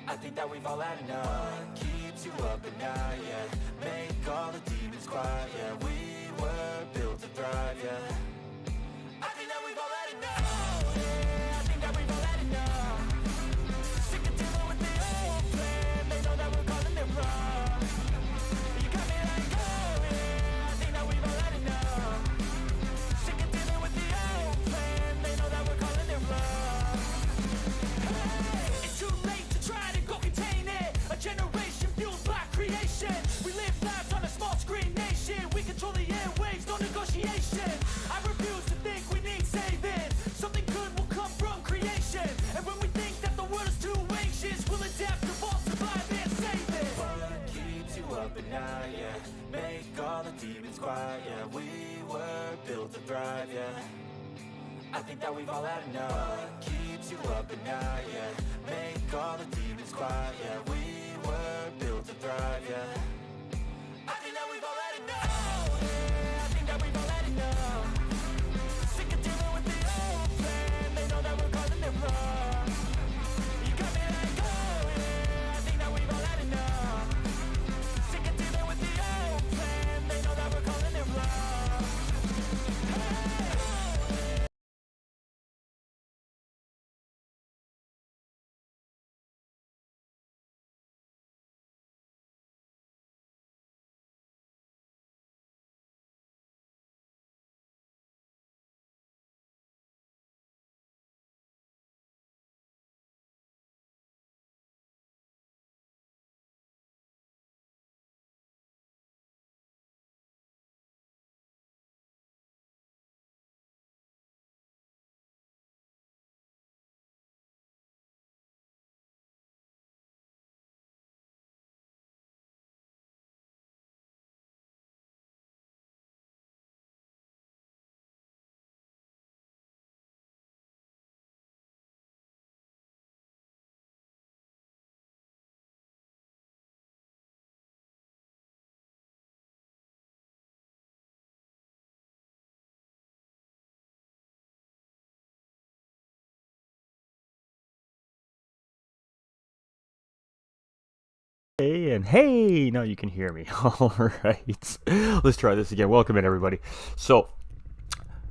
I think that we've all had enough. What keeps you up at night, yeah? Make all the demons quiet, yeah. We were built to thrive, yeah. I think that we've all had enough. Yeah, I think that we've all had enough. Sick of dealing with the old plan. They know that we're calling it wrong. You got me like, oh yeah, I think that we've all had enough. Sick of dealing with the old plan. They know that we're calling it wrong. Hey, it's too late to try to go contain it. A generation fueled by creation. We live lives on a small screen nation. We control the airwaves, no negotiation. I refuse to think we need saving. Something good will come from creation. And when we think that the world is too anxious, we'll adapt, evolve, survive, and save it. What keeps you up at night, yeah? Make all the demons quiet, yeah. We were built to thrive, yeah. I think that we've all had enough. What keeps you up at night, yeah? Make all the demons quiet, yeah. We were built to thrive, yeah. I think that we've all had enough. Yeah, I think that we've all had enough. Sick of dealing with the old plan. They know that we're calling it wrong. You got me like, oh yeah, I think that we've all had enough. Sick of dealing with the old plan. They know that we're calling it wrong. Hey. Hey, and hey, now you can hear me. All right, let's try this again. Welcome in, everybody. So,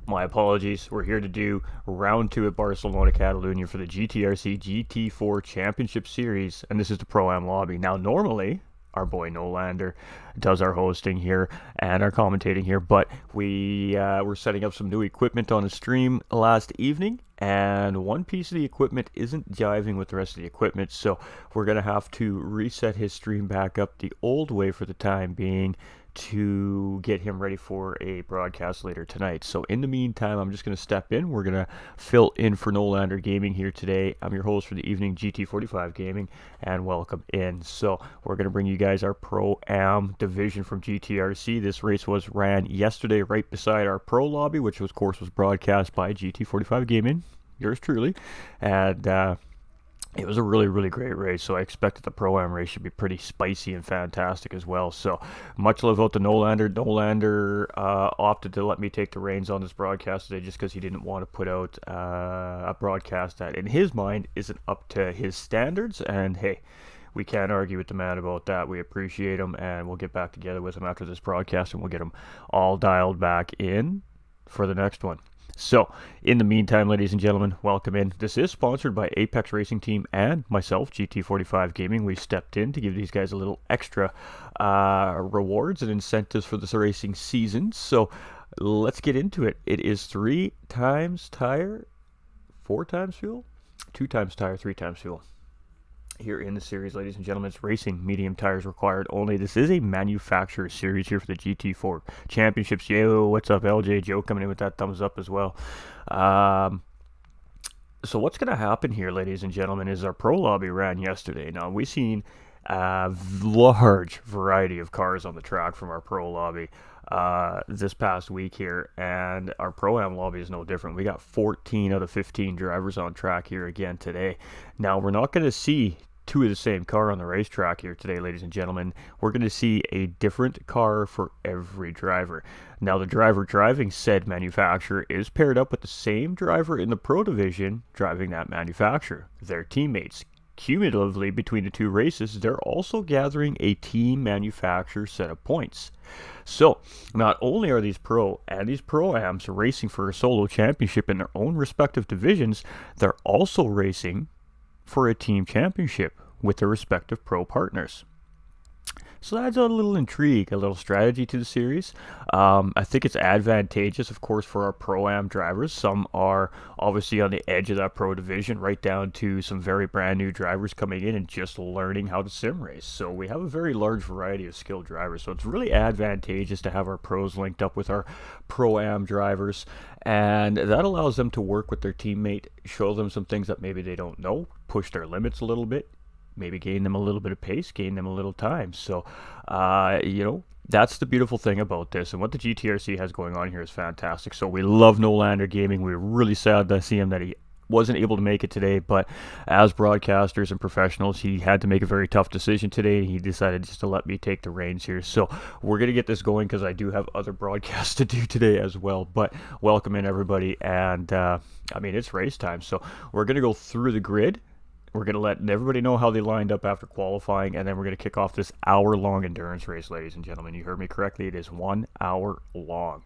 my apologies. We're here to do round 2 at Barcelona, Catalunya for the GTRC GT4 Championship Series, and this is the Pro-Am lobby. Now, normally, our boy Nolander does our hosting here and our commentating here, but we were setting up some new equipment on the stream last evening, and one piece of the equipment isn't jiving with the rest of the equipment, so we're going to have to reset his stream back up the old way for the time being to get him ready for a broadcast later tonight. So in the meantime, I'm just going to step in. We're going to fill in for Nolander Gaming here today. I'm your host for the evening, GT45 Gaming, and welcome in. So we're going to bring you guys our Pro-Am division from GTRC. This race was ran yesterday right beside our Pro Lobby, which of course was broadcast by GT45 Gaming, yours truly, and it was a really, really great race, so I expected the Pro-Am race should be pretty spicy and fantastic as well. So, much love out to Nolander. Nolander opted to let me take the reins on this broadcast today just because he didn't want to put out a broadcast that, in his mind, isn't up to his standards. And, hey, we can't argue with the man about that. We appreciate him, and we'll get back together with him after this broadcast, and we'll get him all dialed back in for the next one. So, in the meantime, ladies and gentlemen, welcome in. This is sponsored by Apex Racing Team and myself, GT45 Gaming. We stepped in to give these guys a little extra rewards and incentives for this racing season. So, let's get into it. It is 3 times tire, 4 times fuel, 2 times tire, 3 times fuel. here in the series, ladies and gentlemen. It's racing medium tires required only. This is a manufacturer series here for the GT4 championships. Yo, what's up, LJ? Joe coming in with that thumbs up as well. So what's going to happen here, ladies and gentlemen, is our pro lobby ran yesterday. Now, we've seen a large variety of cars on the track from our pro lobby this past week here, and our pro-am lobby is no different. We got 14 out of 15 drivers on track here again today. Now, we're not going to see two of the same car on the racetrack here today, ladies and gentlemen. We're going to see a different car for every driver. Now, the driver driving said manufacturer is paired up with the same driver in the pro division driving that manufacturer. Their teammates. Cumulatively, between the two races, they're also gathering a team manufacturer set of points. So, not only are these pro and these pro-ams racing for a solo championship in their own respective divisions, they're also racing for a team championship with their respective pro partners. So that adds a little intrigue, a little strategy to the series. I think it's advantageous, of course, for our Pro-Am drivers. Some are obviously on the edge of that pro division, right down to some very brand new drivers coming in and just learning how to sim race. So we have a very large variety of skilled drivers. So it's really advantageous to have our pros linked up with our Pro-Am drivers. And that allows them to work with their teammate, show them some things that maybe they don't know, push their limits a little bit, maybe gain them a little bit of pace, gain them a little time. So, that's the beautiful thing about this. And what the GTRC has going on here is fantastic. So we love Nolander Gaming. We're really sad to see him that he wasn't able to make it today. But as broadcasters and professionals, he had to make a very tough decision today. He decided just to let me take the reins here. So we're going to get this going because I do have other broadcasts to do today as well. But welcome in, everybody. And, it's race time. So we're going to go through the grid. We're going to let everybody know how they lined up after qualifying, and then we're going to kick off this hour-long endurance race, ladies and gentlemen. You heard me correctly. It is 1 hour long.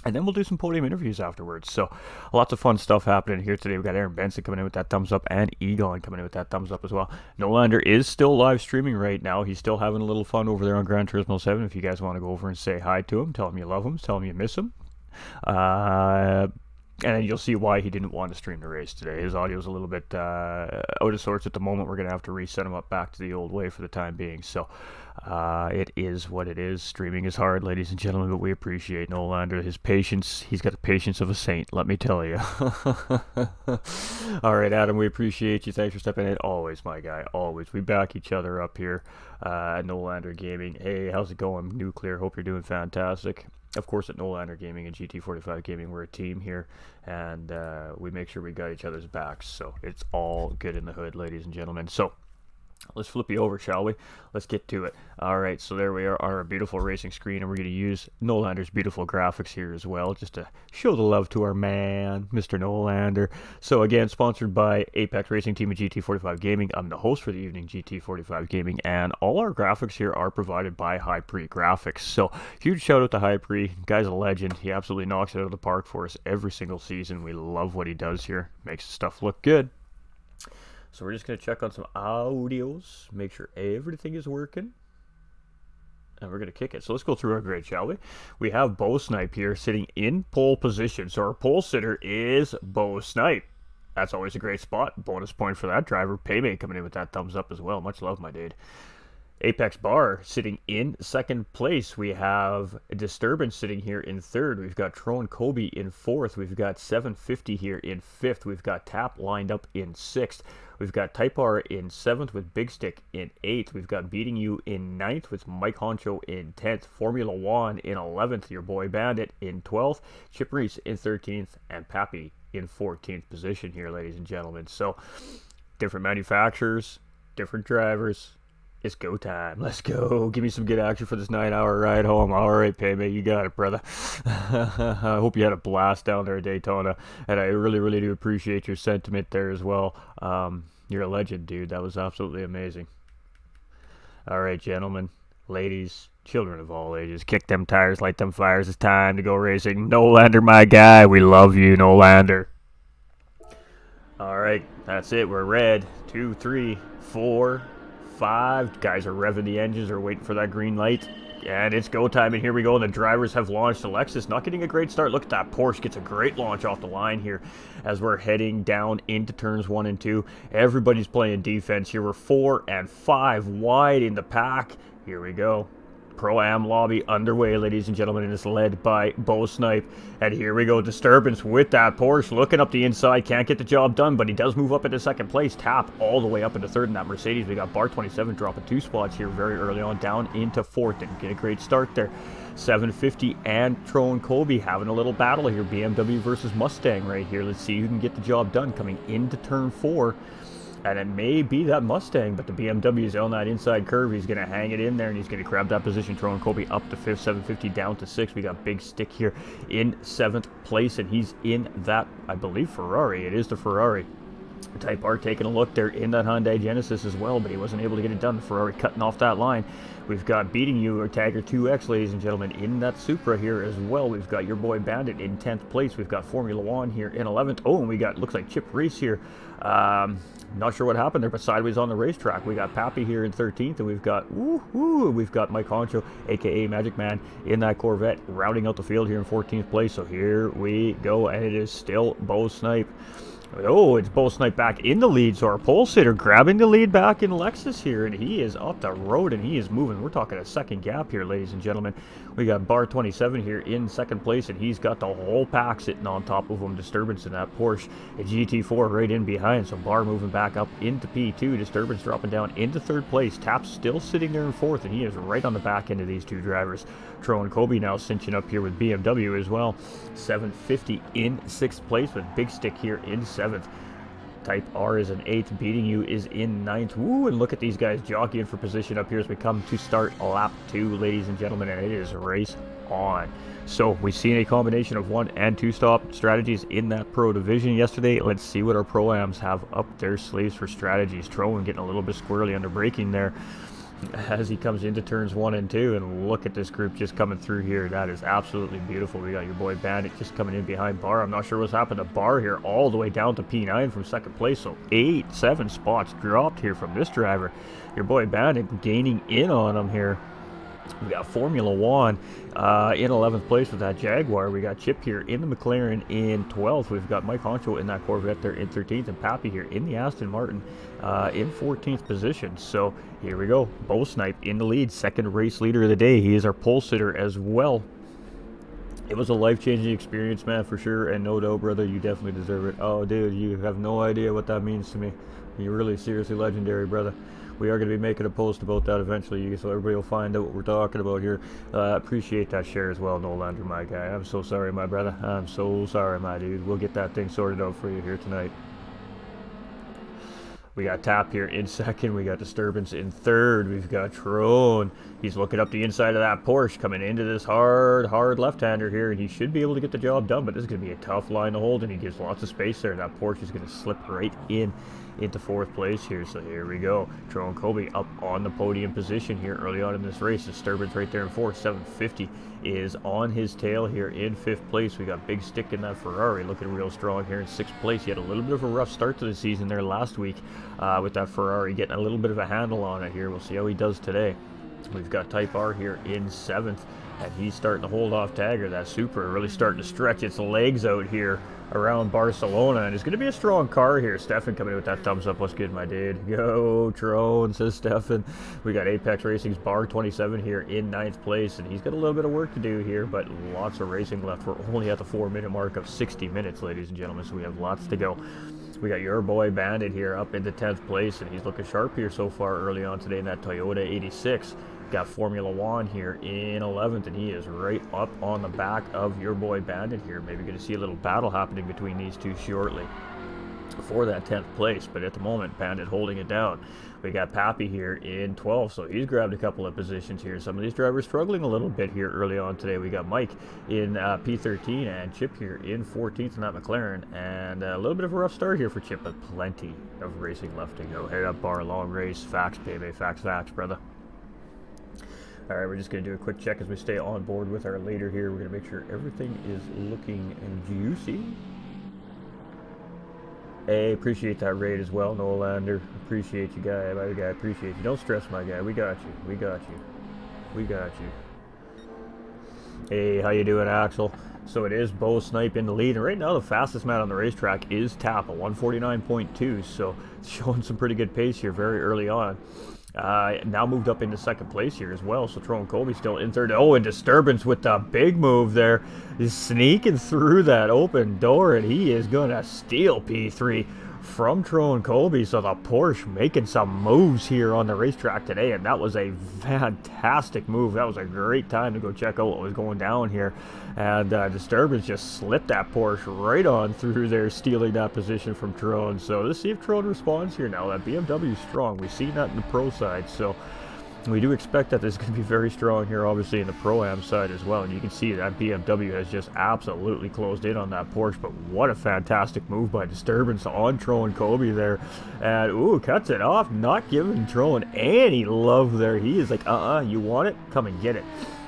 And then we'll do some podium interviews afterwards. So lots of fun stuff happening here today. We've got Aaron Benson coming in with that thumbs up and Egon coming in with that thumbs up as well. Nolander is still live streaming right now. He's still having a little fun over there on Gran Turismo 7. If you guys want to go over and say hi to him, tell him you love him, tell him you miss him. And then you'll see why he didn't want to stream the race today. His audio is a little bit out of sorts at the moment. We're going to have to reset him up back to the old way for the time being. So it is what it is. Streaming is hard, ladies and gentlemen, but we appreciate Nolander. His patience, he's got the patience of a saint, let me tell you. All right, Adam, we appreciate you. Thanks for stepping in. Always, my guy, always. We back each other up here at Nolander Gaming. Hey, how's it going, Nuclear? Hope you're doing fantastic. Of course, at Nolander Gaming and GT45 Gaming, we're a team here, and we make sure we got each other's backs. So it's all good in the hood, ladies and gentlemen. So let's flip you over, shall we? Let's get to it. All right, so there we are on our beautiful racing screen, and we're going to use Nolander's beautiful graphics here as well, just to show the love to our man, Mr. Nolander. So again, sponsored by Apex Racing Team and GT45 Gaming. I'm the host for the evening, GT45 Gaming, and all our graphics here are provided by Hypre Graphics. So huge shout out to Hypre. Guy's a legend. He absolutely knocks it out of the park for us every single season. We love what he does here. Makes the stuff look good. So we're just going to check on some audios, make sure everything is working, and we're going to kick it. So let's go through our grid, shall we? We have Bo Snipe here sitting in pole position. So our pole sitter is Bo Snipe. That's always a great spot. Bonus point for that driver. Paymate coming in with that thumbs up as well. Much love, my dude. Apex Bar sitting in second place. We have Disturbance sitting here in third. We've got Tron Kobe in fourth. We've got 750 here in fifth. We've got Tap lined up in sixth. We've got Type R in seventh with Big Stick in eighth. We've got Beating You in ninth with Mike Honcho in 10th. Formula One in 11th. Your boy Bandit in 12th. Chip Reese in 13th. And Pappy in 14th position here, ladies and gentlemen. So, different manufacturers, different drivers. It's go time. Let's go. Give me some good action for this 9-hour ride home. All right, Paymate, you got it, brother. I hope you had a blast down there at Daytona, and I really, really do appreciate your sentiment there as well. You're a legend, dude. That was absolutely amazing. All right, gentlemen, ladies, children of all ages, kick them tires, light them fires. It's time to go racing. Nolander, my guy. We love you, Nolander. All right, that's it. We're red. 2, 3, 4, 5. Guys are revving the engines. Are waiting for that green light. And it's go time, and here we go. The drivers have launched. Alexis not getting a great start. Look at that. Porsche gets a great launch off the line here as we're heading down into turns 1 and 2. Everybody's playing defense here. We're 4 and 5 wide in the pack. Here we go. Pro-Am lobby underway, ladies and gentlemen, and it's led by Bo Snipe. And here we go, Disturbance with that Porsche, looking up the inside, can't get the job done, but he does move up into second place. Tap all the way up into third in that Mercedes. We got Bar 27 dropping 2 spots here very early on, down into fourth, and get a great start there. 750 and Tron Colby having a little battle here, BMW versus Mustang right here. Let's see who can get the job done coming into turn 4. And it may be that Mustang, but the BMW is on that inside curve. He's going to hang it in there, and he's going to grab that position. Throwing Colby up to 5th, 750 down to 6th. We got Big Stick here in 7th place, and he's in that, I believe, Ferrari. It is the Ferrari. Type R taking a look there in that Hyundai Genesis as well, but he wasn't able to get it done. The Ferrari cutting off that line. We've got beating you, or Tagger 2X, ladies and gentlemen, in that Supra here as well. We've got your boy Bandit in 10th place. We've got Formula One here in 11th. Oh, and we got, looks like Chip Reese here. Not sure what happened there, but sideways on the racetrack. We got Pappy here in 13th, and we've got we've got Mike Honcho, aka Magic Man, in that Corvette, rounding out the field here in 14th place. So here we go, and it is still Bo Snipe. Oh, it's Bo Snipe back in the lead, so our pole sitter grabbing the lead back in Lexus here, and he is up the road, and he is moving. We're talking a second gap here, ladies and gentlemen. We got Bar 27 here in second place, and he's got the whole pack sitting on top of him. Disturbance in that Porsche. A GT4 right in behind, so Bar moving back up into P2. Disturbance dropping down into third place. Tap's still sitting there in fourth, and he is right on the back end of these two drivers. Tro and Kobe now cinching up here with BMW as well. 750 in 6th place, with Big Stick here in 7th. Type R is in 8th, beating you is in 9th. Woo, and look at these guys jockeying for position up here as we come to start lap 2, ladies and gentlemen, and it is race on. So we've seen a combination of 1 and 2 stop strategies in that Pro division yesterday. Let's see what our Pro-Ams have up their sleeves for strategies. Trowan getting a little bit squirrely under braking there as he comes into turns 1 and 2, and look at this group just coming through here. That is absolutely beautiful. We got your boy Bandit just coming in behind Bar. I'm not sure what's happened to Bar here, all the way down to P9 from second place, so 7 spots dropped here from this driver. Your boy Bandit gaining in on him here. We got Formula One in 11th place with that Jaguar. We got Chip here in the McLaren in 12th. We've got Mike Honcho in that Corvette there in 13th, and Pappy here in the Aston Martin in 14th position. So here we go. Bo Snipe in the lead, second race leader of the day. He is our pole sitter as well. It was a life-changing experience, man, for sure, and no doubt, brother, you definitely deserve it. Oh, dude, you have no idea what that means to me. You're really seriously legendary, brother. We are going to be making a post about that eventually, so everybody will find out what we're talking about here. Appreciate that share as well, Nolander, my guy. I'm so sorry, my brother. I'm so sorry, my dude. We'll get that thing sorted out for you here tonight. We got Tap here in second. We got Disturbance in third. We've got Trone. He's looking up the inside of that Porsche, coming into this hard left-hander here, and he should be able to get the job done, but this is going to be a tough line to hold, and he gives lots of space there. That Porsche is going to slip right into 4th place here. So here we go. Tron Colby up on the podium position here early on in this race. Disturbance right there in 4th. 750 is on his tail here in 5th place. We got Big Stick in that Ferrari looking real strong here in 6th place. He had a little bit of a rough start to the season there last week with that Ferrari, getting a little bit of a handle on it here. We'll see how he does today. We've got Type R here in 7th, and he's starting to hold off Tagger. That Supra really starting to stretch its legs out here around Barcelona, and it's going to be a strong car here. Stefan coming in with that thumbs up. What's good, my dude? Go Trone, says Stefan. We got Apex Racing's Bar 27 here in 9th place, and he's got a little bit of work to do here, but lots of racing left. We're only at the 4-minute mark of 60 minutes, ladies and gentlemen, so we have lots to go. We got your boy Bandit here up into 10th place, and he's looking sharp here so far early on today in that Toyota 86. Got Formula One here in 11th, and he is right up on the back of your boy Bandit here. Maybe going to see a little battle happening between these two shortly for that 10th place, but at the moment, Bandit holding it down. We got Pappy here in 12th, so he's grabbed a couple of positions here. Some of these drivers struggling a little bit here early on today. We got Mike in P13 and Chip here in 14th in that McLaren, and a little bit of a rough start here for Chip, but plenty of racing left to go. Head up bar, long race, facts, baby, facts, brother. All right, we're just going to do a quick check as we stay on board with our leader here. We're going to make sure everything is looking juicy. Hey, appreciate that raid as well, Nolander. Appreciate you, guy. My guy, appreciate you. Don't stress, my guy. We got you. We got you. We got you. Hey, how you doing, Axel? So it is Bo Snipe in the lead, and right now the fastest man on the racetrack is Tap at 149.2, so it's showing some pretty good pace here very early on. Now moved up into second place here as well, so Tron Colby still in third. Oh, and Disturbance with the big move there. He's sneaking through that open door, and he is going to steal P3 from Tron Colby. So the Porsche making some moves here on the racetrack today, and that was a fantastic move. That was a great time to go check out what was going down here, and Disturbance just slipped that Porsche right on through there, stealing that position from Tron. So let's see if Tron responds here now. That BMW is strong. We've seen that in the pro side, so we do expect that this is going to be very strong here, obviously, in the Pro-Am side as well. And you can see that BMW has just absolutely closed in on that Porsche. But what a fantastic move by Disturbance on Tron Colby there. And, ooh, cuts it off, not giving Tron any love there. He is like, you want it? Come and get it.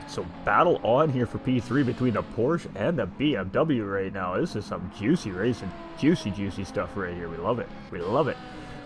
So battle on here for P3 between the Porsche and the BMW right now. This is some juicy racing, juicy stuff right here. We love it. We love it.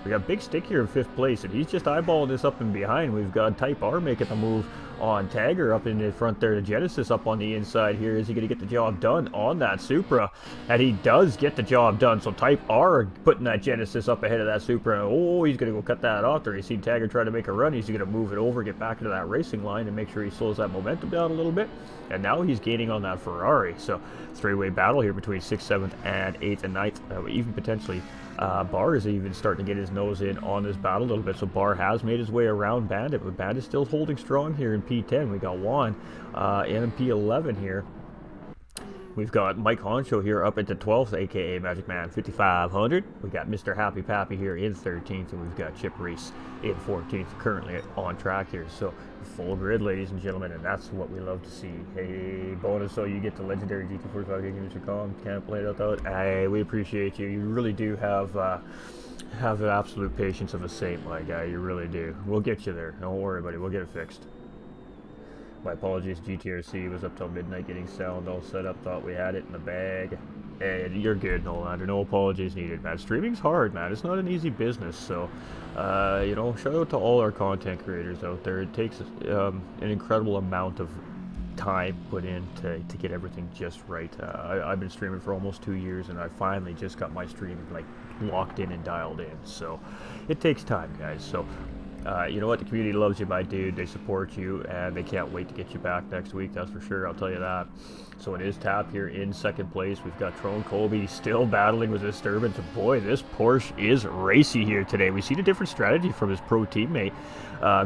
We got Big Stick here in 5th place, and he's just eyeballing this up and behind. We've got Type R making the move on Tagger up in the front there. The Genesis up on the inside here. Is he going to get the job done on that Supra? And he does get the job done. So Type R putting that Genesis up ahead of that Supra. Oh, he's going to go cut that off there. You see Tagger try to make a run. He's going to move it over, get back into that racing line, and make sure he slows that momentum down a little bit. And now he's gaining on that Ferrari. So three-way battle here between 6th, 7th, and 8th and 9th. Even potentially Barr is even starting to get his nose in on this battle a little bit. So Barr has made his way around Bandit, but Bandit still holding strong here in P10. We got Juan in P11 here. We've got Mike Honcho here up into 12th, a.k.a. Magic Man 5500. We got Mr. Happy Pappy here in 13th, and we've got Chip Reese in 14th, currently on track here. So full grid, ladies and gentlemen, and that's what we love to see. Hey, bonus, so you get the legendary GT45 Gaming. Can't play it out. Hey, we appreciate you. You really do have the absolute patience of a saint, my guy. You really do. We'll get you there. Don't worry, buddy. We'll get it fixed. My apologies, GTRC was up till midnight getting sound all set up, thought we had it in the bag. And you're good, Nolander, no apologies needed, man. Streaming's hard, man. It's not an easy business, so, you know, shout out to all our content creators out there. It takes an incredible amount of time put in to get everything just right. I've been streaming for almost 2 years, and I finally just got my streaming, like, locked in and dialed in, so it takes time, guys. So you know what? The community loves you, my dude. They support you, and they can't wait to get you back next week. That's for sure. I'll tell you that. So it is Tap here in 2nd place. We've got Tron Colby still battling with Disturbance. Boy, this Porsche is racy here today. We see a different strategy from his pro teammate,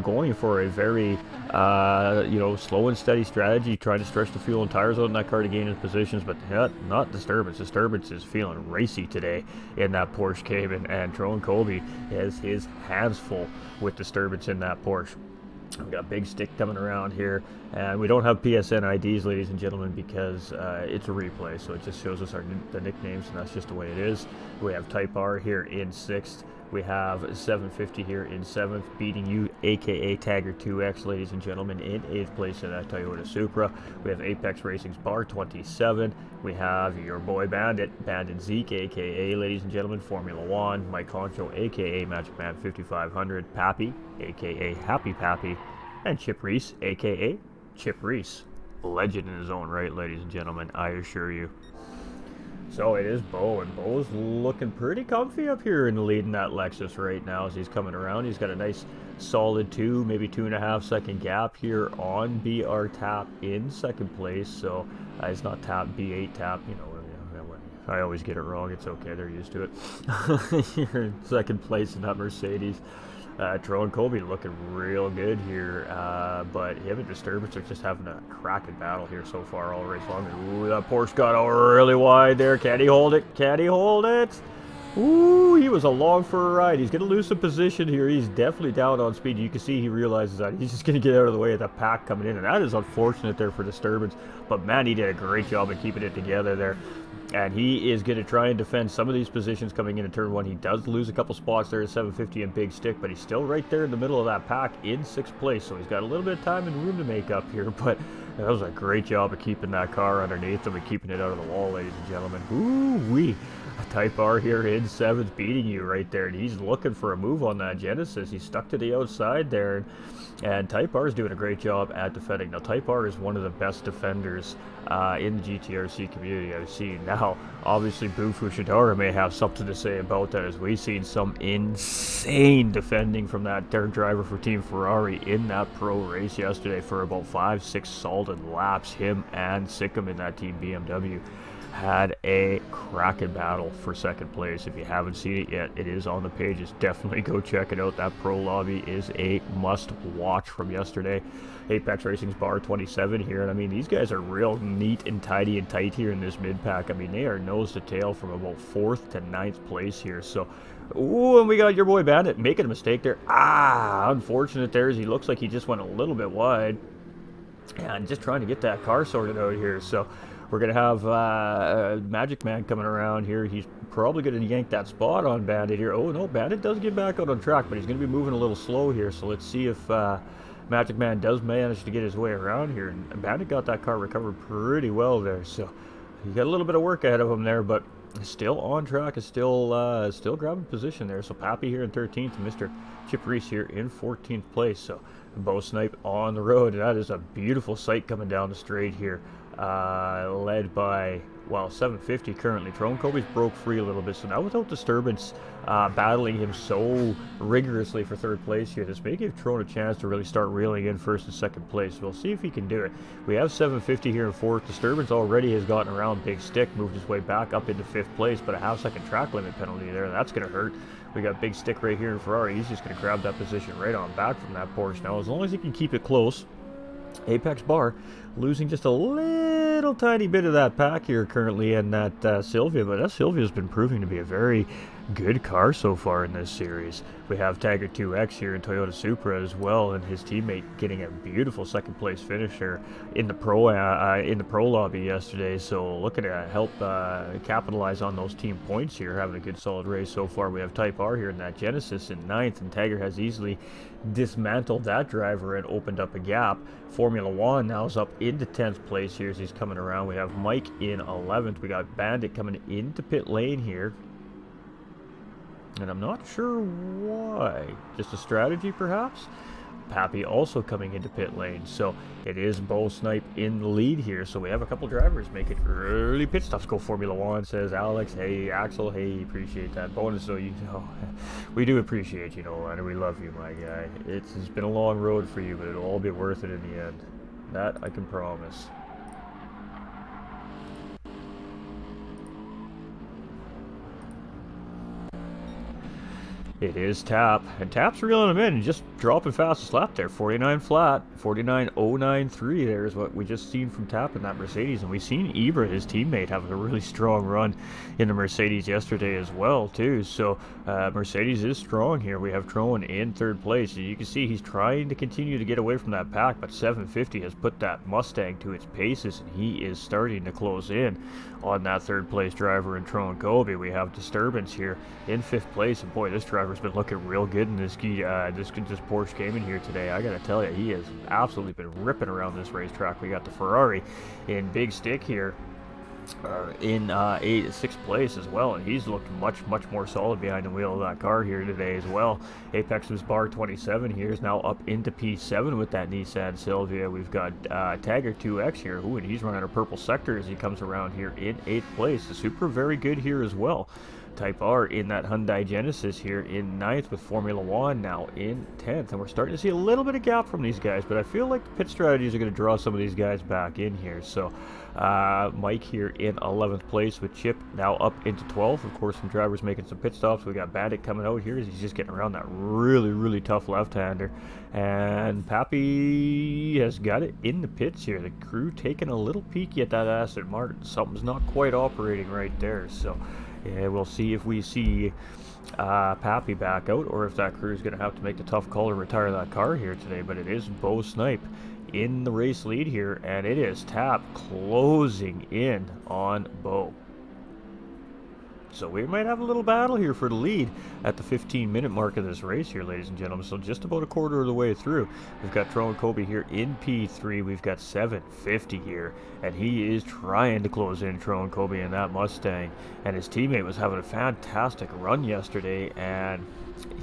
going for a very, you know, slow and steady strategy, trying to stretch the fuel and tires out in that car to gain his positions, but not Disturbance. Disturbance is feeling racy today in that Porsche Cayman, and Tron Colby has his hands full with Disturbance in that Porsche. We've got Big Stick coming around here, and we don't have PSN IDs, ladies and gentlemen, because it's a replay, so it just shows us the nicknames, and that's just the way it is. We have Type R here in 6th. We have 750 here in 7th, beating you, aka Tagger 2X, ladies and gentlemen, in 8th place in that Toyota Supra. We have Apex Racing's Bar 27. We have your boy Bandit Zeke, aka, ladies and gentlemen, Formula One. Mike Concho, aka Magic Man 5500. Pappy, aka Happy Pappy. And Chip Reese, aka Chip Reese. Legend in his own right, ladies and gentlemen, I assure you. So it is Bo, and Bo's looking pretty comfy up here in the lead in that Lexus right now as he's coming around. He's got a nice solid 2, maybe 2.5 second gap here on BR Tap in 2nd place. So it's not Tap, B8 Tap, you know. I always get it wrong. It's okay. They're used to it. Here in 2nd place in that Mercedes. Tron Colby looking real good here, but him and Disturbance are just having a cracking battle here so far all race long. Ooh, that Porsche got out really wide there. Can he hold it? Can he hold it? Ooh, he was along for a ride. He's going to lose some position here. He's definitely down on speed. You can see he realizes that he's just going to get out of the way of that pack coming in, and that is unfortunate there for Disturbance. But man, he did a great job of keeping it together there. And he is going to try and defend some of these positions coming into turn 1. He does lose a couple spots there at 750 and Big Stick, but he's still right there in the middle of that pack in 6th place. So he's got a little bit of time and room to make up here, but that was a great job of keeping that car underneath him and keeping it out of the wall, ladies and gentlemen. Ooh-wee. Type R here in 7th, beating you right there, and he's looking for a move on that Genesis. He's stuck to the outside there, and Type R is doing a great job at defending. Now, Type R is one of the best defenders in the GTRC community I've seen. Now, obviously, Bufu Shidara may have something to say about that, as we've seen some insane defending from that third driver for Team Ferrari in that pro race yesterday for about 5-6 solid laps. Him and Sikkim in that Team BMW had a cracking battle for second place. If you haven't seen it yet, it is on the pages. Definitely go check it out. That pro lobby is a must watch from yesterday. Apex Racing's bar 27 here, and I mean, these guys are real neat and tidy and tight here in this mid pack. I mean, they are nose to tail from about 4th to 9th place here. So, ooh, and we got your boy Bandit making a mistake there. Unfortunate there, as he looks like he just went a little bit wide, and just trying to get that car sorted out here. So we're going to have Magic Man coming around here. He's probably going to yank that spot on Bandit here. Oh, no, Bandit does get back out on track, but he's going to be moving a little slow here. So let's see if Magic Man does manage to get his way around here. And Bandit got that car recovered pretty well there. So he got a little bit of work ahead of him there, but still on track, is still grabbing position there. So Pappy here in 13th, and Mr. Chip Reese here in 14th place. So Bow Snipe on the road. That is a beautiful sight coming down the straight here. Led by, well, 750 currently. Throne Kobe's broke free a little bit, so now without disturbance battling him so rigorously for third place here, this may give Throne a chance to really start reeling in first and second place. We'll see if he can do it. We have 750 here in fourth. Disturbance already has gotten around Big Stick, moved his way back up into 5th place, but a half-second track limit penalty there. That's going to hurt. We got Big Stick right here in Ferrari. He's just going to grab that position right on back from that Porsche. Now, as long as he can keep it close, Apex Bar losing just a little tiny bit of that pack here currently in that Sylvia, but that Sylvia's been proving to be a very good car so far in this series. We have Tiger 2X here in Toyota Supra as well, and his teammate getting a beautiful second place finisher in the pro lobby yesterday. So looking to help capitalize on those team points here, having a good solid race so far. We have Type R here in that Genesis in 9th, and Tiger has easily dismantled that driver and opened up a gap. Formula One now is up into 10th place here as he's coming around. We have Mike in 11th. We got Bandit coming into pit lane here, and I'm not sure why. Just a strategy, perhaps? Pappy also coming into pit lane. So it is Bow Snipe in the lead here. So we have a couple drivers making early pit stops. Go Formula One, says Alex. Hey, Axel. Hey, appreciate that bonus. So, you know, we do appreciate you, Nolan, and we love you, my guy. It's been a long road for you, but it'll all be worth it in the end. That I can promise. It is Tap, and Tap's reeling him in and just dropping fastest lap there. 49 flat, 49.093 there is what we just seen from Tap in that Mercedes, and we've seen Ibra, his teammate, have a really strong run in the Mercedes yesterday as well too. So Mercedes is strong here. We have Troen in 3rd place, and you can see he's trying to continue to get away from that pack, but 750 has put that Mustang to its paces, and he is starting to close in on that 3rd place driver in Troen Kobe. We have Disturbance here in 5th place, and boy, this driver's been looking real good in this Porsche Cayman here today. I gotta tell you, he has absolutely been ripping around this racetrack. We got the Ferrari in Big Stick here in 6th place as well, and he's looked much more solid behind the wheel of that car here today as well. Apex's bar 27 here is now up into P7 with that Nissan Silvia. We've got Tiger 2X here, and he's running a purple sector as he comes around here in 8th place. The Super very good here as well. Type R in that Hyundai Genesis here in 9th, with Formula One now in 10th. And we're starting to see a little bit of gap from these guys, but I feel like the pit strategies are going to draw some of these guys back in here. So Mike here in 11th place, with Chip now up into 12th. Of course, some drivers making some pit stops. We got Bandit coming out here as he's just getting around that really tough left-hander. And Pappy has got it in the pits here. The crew taking a little peeky at that Aston Martin. Something's not quite operating right there. So yeah, we'll see if we see Pappy back out, or if that crew is going to have to make the tough call to retire that car here today. But it is Bow Snipe in the race lead here, and it is Tap closing in on Bow. So we might have a little battle here for the lead at the 15-minute mark of this race here, ladies and gentlemen. So just about a quarter of the way through. We've got Tron Kobe here in P3. We've got 750 here, and he is trying to close in Tron Kobe in that Mustang. And his teammate was having a fantastic run yesterday, and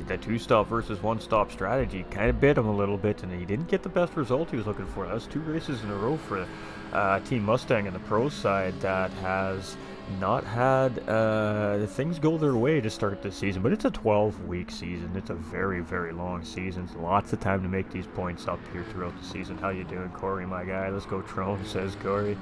the two-stop versus one-stop strategy kind of bit him a little bit, and he didn't get the best result he was looking for. That's 2 races in a row for Team Mustang on the pro side that has not had things go their way to start this season. But it's a 12-week season. It's a very, very long season. Lots of time to make these points up here throughout the season. How you doing, Corey, my guy? Let's go, Tron, says Corey.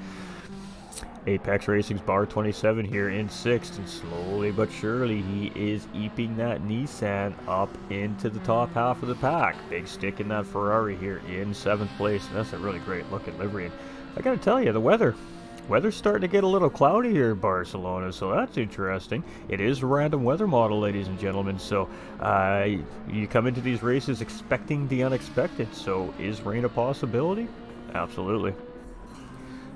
Apex Racing's Bar 27 here in 6th, and slowly but surely he is eeping that Nissan up into the top half of the pack. Big stick in that Ferrari here in 7th place, and that's a really great looking livery. And I gotta tell you, the weather's starting to get a little cloudy here in Barcelona, so that's interesting. It is a random weather model, ladies and gentlemen, so you come into these races expecting the unexpected. So is rain a possibility? Absolutely.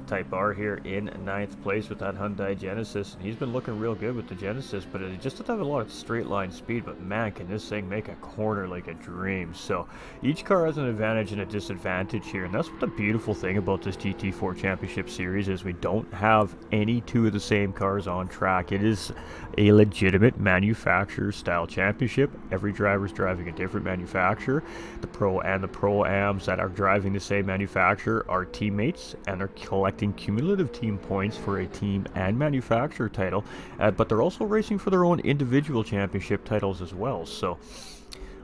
Type R here in 9th place with that Hyundai Genesis, and he's been looking real good with the Genesis, but it just doesn't have a lot of straight line speed. But man, can this thing make a corner like a dream. So each car has an advantage and a disadvantage here, and that's what the beautiful thing about this GT4 Championship Series is. We don't have any 2 of the same cars on track. It is a legitimate manufacturer style championship. Every driver's driving a different manufacturer. The Pro and the Pro-Ams that are driving the same manufacturer are teammates, and they're collecting cumulative team points for a team and manufacturer title, but they're also racing for their own individual championship titles as well. So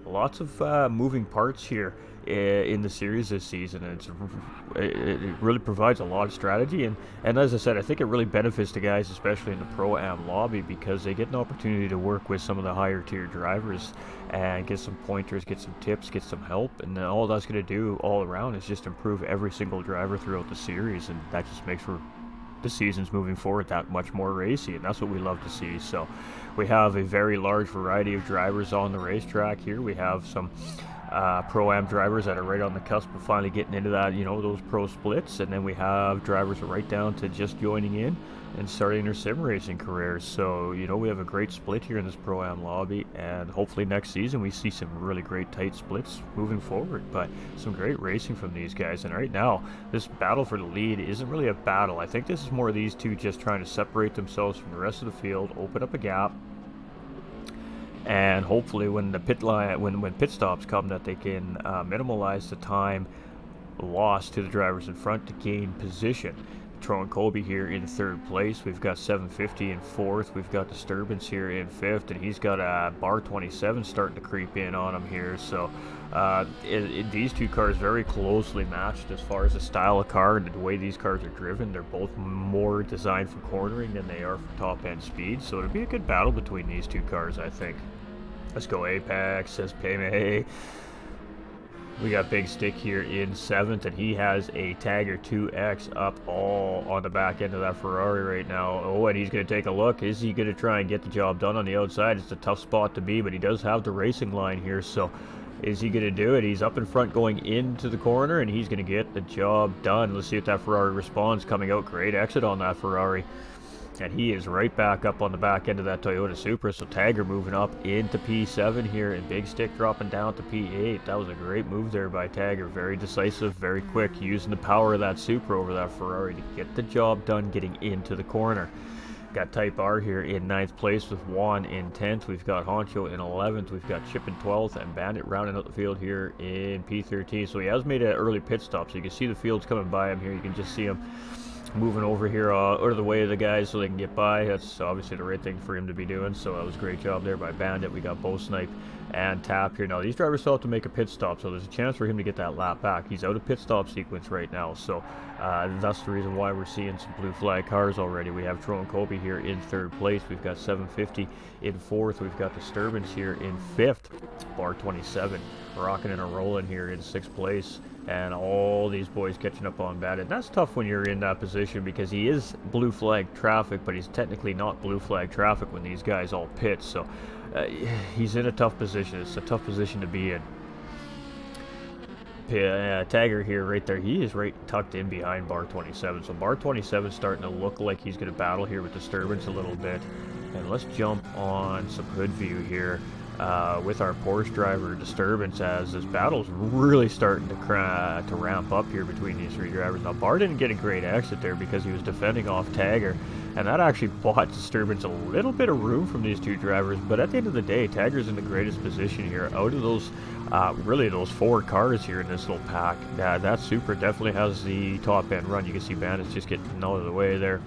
lots of moving parts here in the series this season, and it really provides a lot of strategy, and as I said, I think it really benefits the guys, especially in the Pro-Am lobby, because they get an opportunity to work with some of the higher tier drivers and get some pointers, get some tips, get some help, and then all that's going to do all around is just improve every single driver throughout the series, and that just makes for the seasons moving forward that much more racy, and that's what we love to see. So we have a very large variety of drivers on the racetrack here. We have some Pro-Am drivers that are right on the cusp of finally getting into that, those pro splits, and then we have drivers right down to just joining in and starting their sim racing careers. So we have a great split here in this Pro-Am lobby, and hopefully next season we see some really great tight splits moving forward, but some great racing from these guys. And right now this battle for the lead isn't really a battle. I think this is more of these two just trying to separate themselves from the rest of the field, open up a gap, and hopefully when the when pit stops come, that they can minimize the time lost to the drivers in front to gain position. Tron Kobe here in 3rd place. We've got 750 in 4th. We've got Disturbance here in 5th, and he's got a Bar 27 starting to creep in on him here. So these two cars very closely matched as far as the style of car and the way these cars are driven. They're both more designed for cornering than they are for top end speed, so it'll be a good battle between these two cars, I think. Let's go Apex, says Payme. We got Big Stick here in 7th, and he has a Tiger 2X up all on the back end of that Ferrari right now. Oh, and he's going to take a look. Is he going to try and get the job done on the outside? It's a tough spot to be, but he does have the racing line here, so is he going to do it? He's up in front going into the corner, and he's going to get the job done. Let's see if that Ferrari responds. Coming out, great exit on that Ferrari. And he is right back up on the back end of that Toyota Supra. So Tiger moving up into P7 here, and Big Stick dropping down to P8. That was a great move there by Tiger. Very decisive, very quick, using the power of that Supra over that Ferrari to get the job done getting into the corner. Got Type R here in 9th place with Juan in 10th. We've got Honcho in 11th. We've got Chip in 12th, and Bandit rounding out the field here in P13. So he has made an early pit stop, so you can see the fields coming by him here. You can just see him moving over here out of the way of the guys so they can get by. That's obviously the right thing for him to be doing, so that was a great job there by Bandit. We got Bow Snipe and Tap here. Now these drivers still have to make a pit stop, so there's a chance for him to get that lap back. He's out of pit stop sequence right now, so that's the reason why we're seeing some blue flag cars already. We have Tron Kobe here in 3rd place. We've got 750 in 4th. We've got Disturbance here in 5th. Bar 27 rocking and rolling here in 6th place. And all these boys catching up on Bandit. That's tough when you're in that position, because he is blue flag traffic, but he's technically not blue flag traffic when these guys all pit. So he's in a tough position. It's a tough position to be in. Tiger here, right there, he is right tucked in behind Bar 27. So Bar 27 starting to look like he's going to battle here with Disturbance a little bit. And let's jump on some hood view here with our Porsche driver Disturbance, as this battle's really starting to ramp up here between these three drivers. Now, Bar didn't get a great exit there because he was defending off Tagger, and that actually bought Disturbance a little bit of room from these two drivers. But at the end of the day, Tagger's in the greatest position here out of those really those four cars here in this little pack. That Supra definitely has the top end run. You can see Bandit's just getting out of the way there.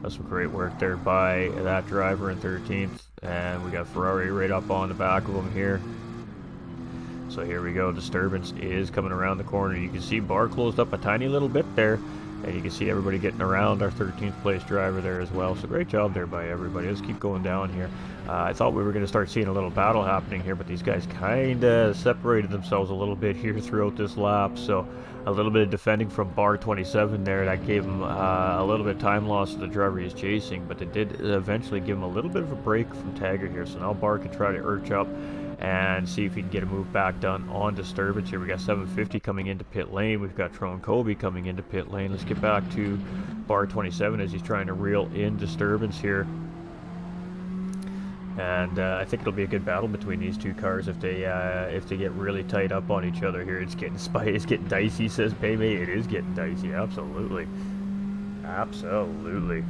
That's some great work there by that driver in 13th. And we got Ferrari right up on the back of him here. So here we go. Disturbance is coming around the corner. You can see Bar closed up a tiny little bit there. And you can see everybody getting around our 13th place driver there as well. So great job there by everybody. Let's keep going down here. I thought we were going to start seeing a little battle happening here, but these guys kind of separated themselves a little bit here throughout this lap. So a little bit of defending from Bar 27 there. That gave him a little bit of time loss to the driver he's chasing, but it did eventually give him a little bit of a break from Tagger here. So now Bar can try to urge up and see if he can get a move back done on Disturbance here. We got 750 coming into pit lane. We've got Trone Kobe coming into pit lane. Let's get back to Bar 27 as he's trying to reel in Disturbance here. And I think it'll be a good battle between these two cars if they get really tight up on each other here. It's getting dicey, says Paymate. It is getting dicey, absolutely. Absolutely.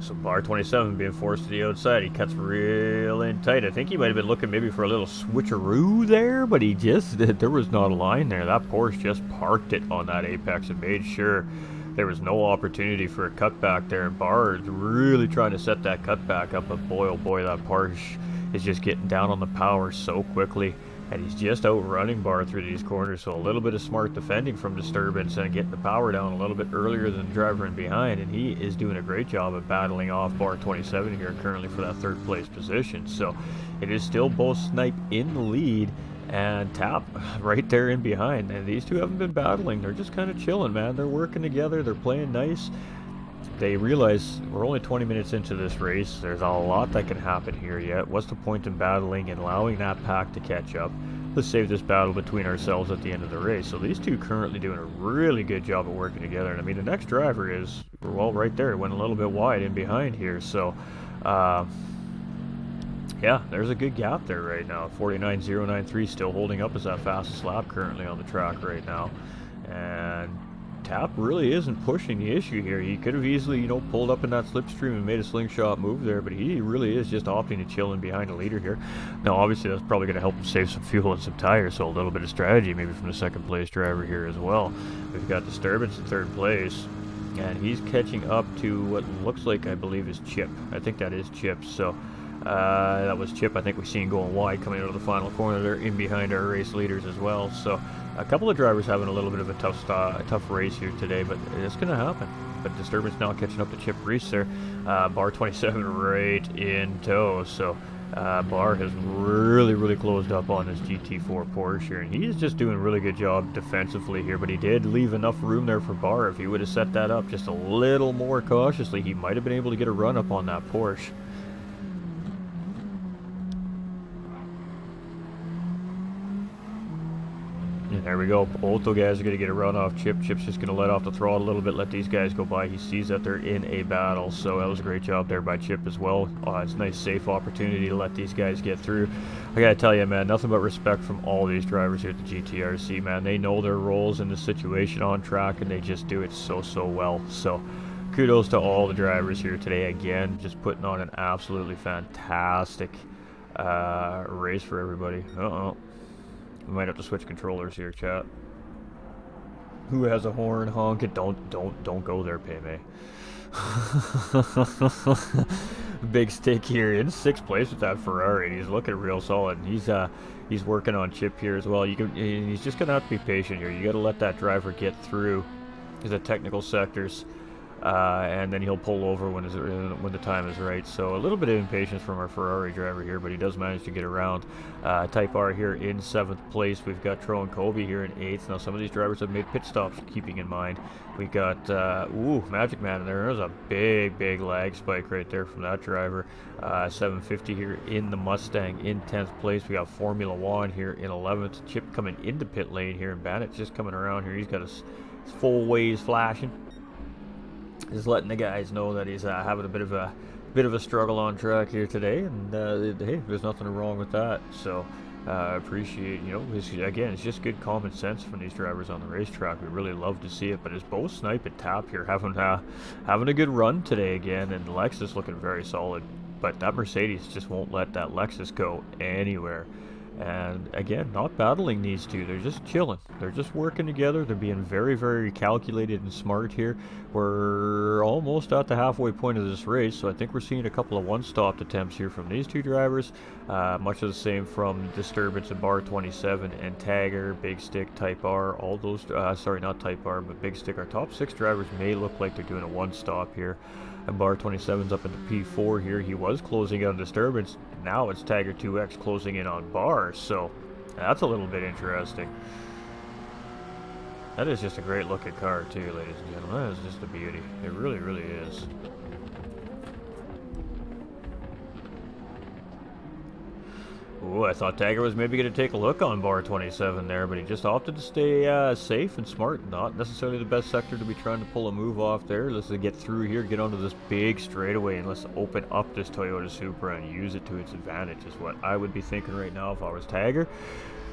So Bar 27 being forced to the outside. He cuts real in tight. I think he might have been looking maybe for a little switcheroo there, but there was not a line there. That Porsche just parked it on that apex and made sure there was no opportunity for a cutback there. And Bar is really trying to set that cutback up, but boy, oh boy, that Porsche is just getting down on the power so quickly. And he's just outrunning Bar through these corners, so a little bit of smart defending from Disturbance and getting the power down a little bit earlier than the driver in behind, and he is doing a great job of battling off Bar 27 here currently for that third place position. So it is still both Snipe in the lead and Tap right there in behind, and these two haven't been battling. They're just kind of chilling, man. They're working together. They're playing nice. They realize we're only 20 minutes into this race. There's a lot that can happen here yet. What's the point in battling and allowing that pack to catch up? Let's save this battle between ourselves at the end of the race. So these two currently doing a really good job of working together. And I mean, the next driver is, well, right there. It went a little bit wide in behind here. So, yeah, there's a good gap there right now. 49.093 still holding up as that fastest lap currently on the track right now. And Tap really isn't pushing the issue here. He could have easily, you know, pulled up in that slipstream and made a slingshot move there, but he really is just opting to chill in behind the leader here. Now, obviously, that's probably going to help him save some fuel and some tires, so a little bit of strategy maybe from the second place driver here as well. We've got Disturbance in third place, and he's catching up to what looks like, I believe, is Chip. I think that is Chip, so that was Chip. I think we've seen going wide coming out of the final corner there in behind our race leaders as well. So a couple of drivers having a little bit of a tough race here today, but it's going to happen. But Disturbance now catching up to Chip Reese there. Bar 27 right in tow. So Bar has really closed up on this GT4 Porsche here, and he's just doing a really good job defensively here, but he did leave enough room there for Bar. If he would have set that up just a little more cautiously, he might have been able to get a run up on that Porsche. There we go. Both those guys are going to get a run off Chip. Chip's just going to let off the throttle a little bit, let these guys go by. He sees that they're in a battle, so that was a great job there by Chip as well. It's a nice, safe opportunity to let these guys get through. I got to tell you, man, nothing but respect from all these drivers here at the GTRC, man. They know their roles in the situation on track, and they just do it so well. So kudos to all the drivers here today. Again, just putting on an absolutely fantastic race for everybody. We might have to switch controllers here, chat. Who has a horn? Honk it. Don't go there, Paymay. Big stick here in sixth place with that Ferrari. He's looking real solid. He's working on Chip here as well. He's just gonna have to be patient here. You got to let that driver get through the technical sectors. And then he'll pull over when the time is right. So a little bit of impatience from our Ferrari driver here, but he does manage to get around. Type R here in 7th place. We've got Trone Kobe here in 8th. Now some of these drivers have made pit stops, keeping in mind. We got Magic Man in there. There's a big lag spike right there from that driver. 750 here in the Mustang in 10th place. We got Formula One here in 11th. Chip coming into pit lane here, and Bandit just coming around here. He's got His full ways flashing. Just letting the guys know that he's having a bit of a struggle on track here today, and hey, there's nothing wrong with that. So appreciate, again, it's just good common sense from these drivers on the racetrack. We really love to see it. But it's both Snipe and Tap here having a good run today again, and Lexus looking very solid. But that Mercedes just won't let that Lexus go anywhere. And again, not battling these two. They're just chilling. They're just working together. They're being very, very calculated and smart here. We're almost at the halfway point of this race, so I think we're seeing a couple of one-stop attempts here from these two drivers. Much of the same from Disturbance and Bar 27 and Tagger, Big Stick, Type R. All those, sorry, not Type R, but Big Stick. Our top 6 drivers may look like they're doing a one-stop here. And Bar 27's up into P4 here. He was closing in on Disturbance. Now it's Tagger 2X closing in on Bar. So that's a little bit interesting. That is just a great looking car too, ladies and gentlemen. That is just a beauty. It really, really is. Ooh, I thought Tagger was maybe going to take a look on Bar 27 there, but he just opted to stay safe and smart. Not necessarily the best sector to be trying to pull a move off there. Let's get through here, get onto this big straightaway, and let's open up this Toyota Supra and use it to its advantage is what I would be thinking right now if I was Tagger.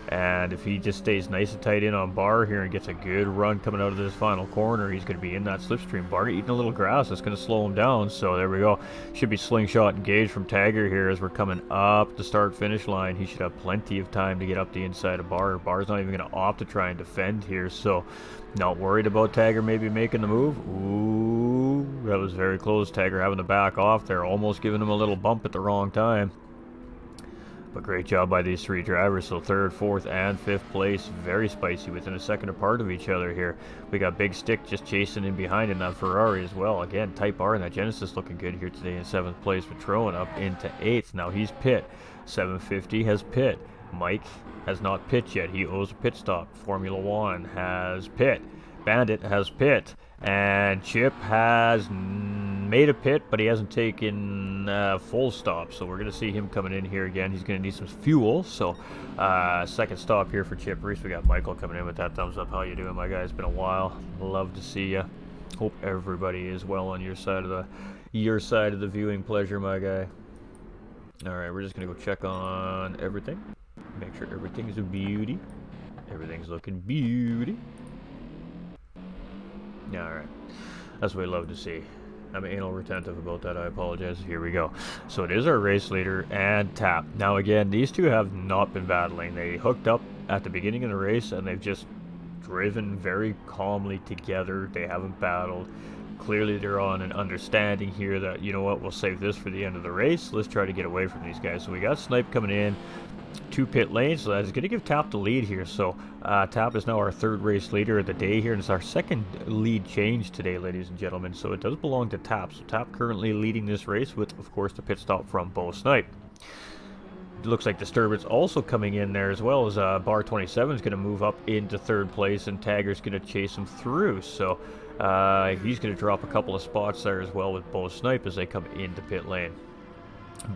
And if he just stays nice and tight in on Bar here and gets a good run coming out of this final corner, he's going to be in that slipstream. Bar eating a little grass. That's going to slow him down. So there we go. Should be slingshot engaged from Tagger here as we're coming up the start-finish line. He should have plenty of time to get up the inside of Bar. Bar's not even going to opt to try and defend here. So not worried about Tagger maybe making the move. Ooh, that was very close. Tagger having to back off there. Almost giving him a little bump at the wrong time. But great job by these 3 drivers. So 3rd, 4th, and 5th place. Very spicy within a second apart of each other here. We got Big Stick just chasing in behind in that Ferrari as well. Again, Type R and that Genesis looking good here today in 7th place. Patron up into 8th. Now he's pit. 750 has pit. Mike has not pit yet. He owes a pit stop. Formula One has pit. Bandit has pit. And Chip has made a pit, but he hasn't taken full stop. So we're going to see him coming in here again. He's going to need some fuel. So second stop here for Chip Reese. We got Michael coming in with that thumbs up. How you doing, my guy? It's been a while. Love to see you. Hope everybody is well on your side of the viewing pleasure, my guy. All right, we're just going to go check on everything. Make sure everything's a beauty. Everything's looking beauty. Alright, that's what we love to see. I'm anal retentive about that, I apologize. Here we go. So it is our race leader and Tap. Now again, these two have not been battling. They hooked up at the beginning of the race and they've just driven very calmly together. They haven't battled. Clearly they're on an understanding here that, you know what, we'll save this for the end of the race. Let's try to get away from these guys. So we got Snipe coming in. 2 pit lanes, so that's going to give Tap the lead here. So Tap is now our 3rd race leader of the day here, and it's our 2nd lead change today, ladies and gentlemen. So it does belong to Tap. So Tap currently leading this race with, of course, the pit stop from Bo Snipe. It looks like Disturbance also coming in there as well, as Bar 27 is going to move up into 3rd place, and Tagger's going to chase him through. So he's going to drop a couple of spots there as well with Bo Snipe as they come into pit lane.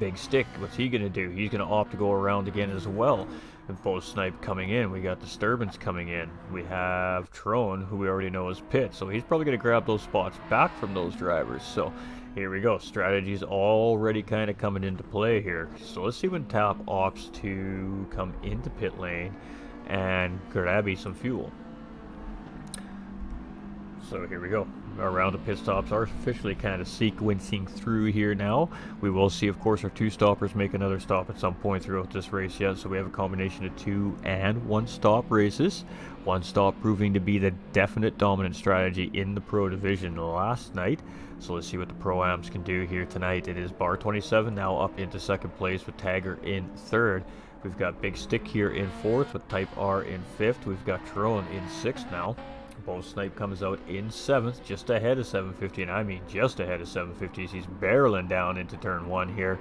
Big Stick, what's he going to do? He's going to opt to go around again as well. With both Snipe coming in, we got Disturbance coming in. We have Tron, who we already know is pit, so he's probably going to grab those spots back from those drivers. So here we go. Strategy's already kind of coming into play here. So let's see when Tap opts to come into pit lane and grab some fuel. So here we go. Our round of pit stops are officially kind of sequencing through here now. We will see, of course, our 2 stoppers make another stop at some point throughout this race yet. So we have a combination of 2 and 1 stop races. 1 stop proving to be the definite dominant strategy in the Pro Division last night. So let's see what the Pro-Ams can do here tonight. It is Bar 27 now up into 2nd place with Tagger in 3rd. We've got Big Stick here in 4th with Type R in 5th. We've got Tron in 6th now. Bo Snipe comes out in 7th, just ahead of 750, and I mean just ahead of 750s. He's barreling down into turn 1 here.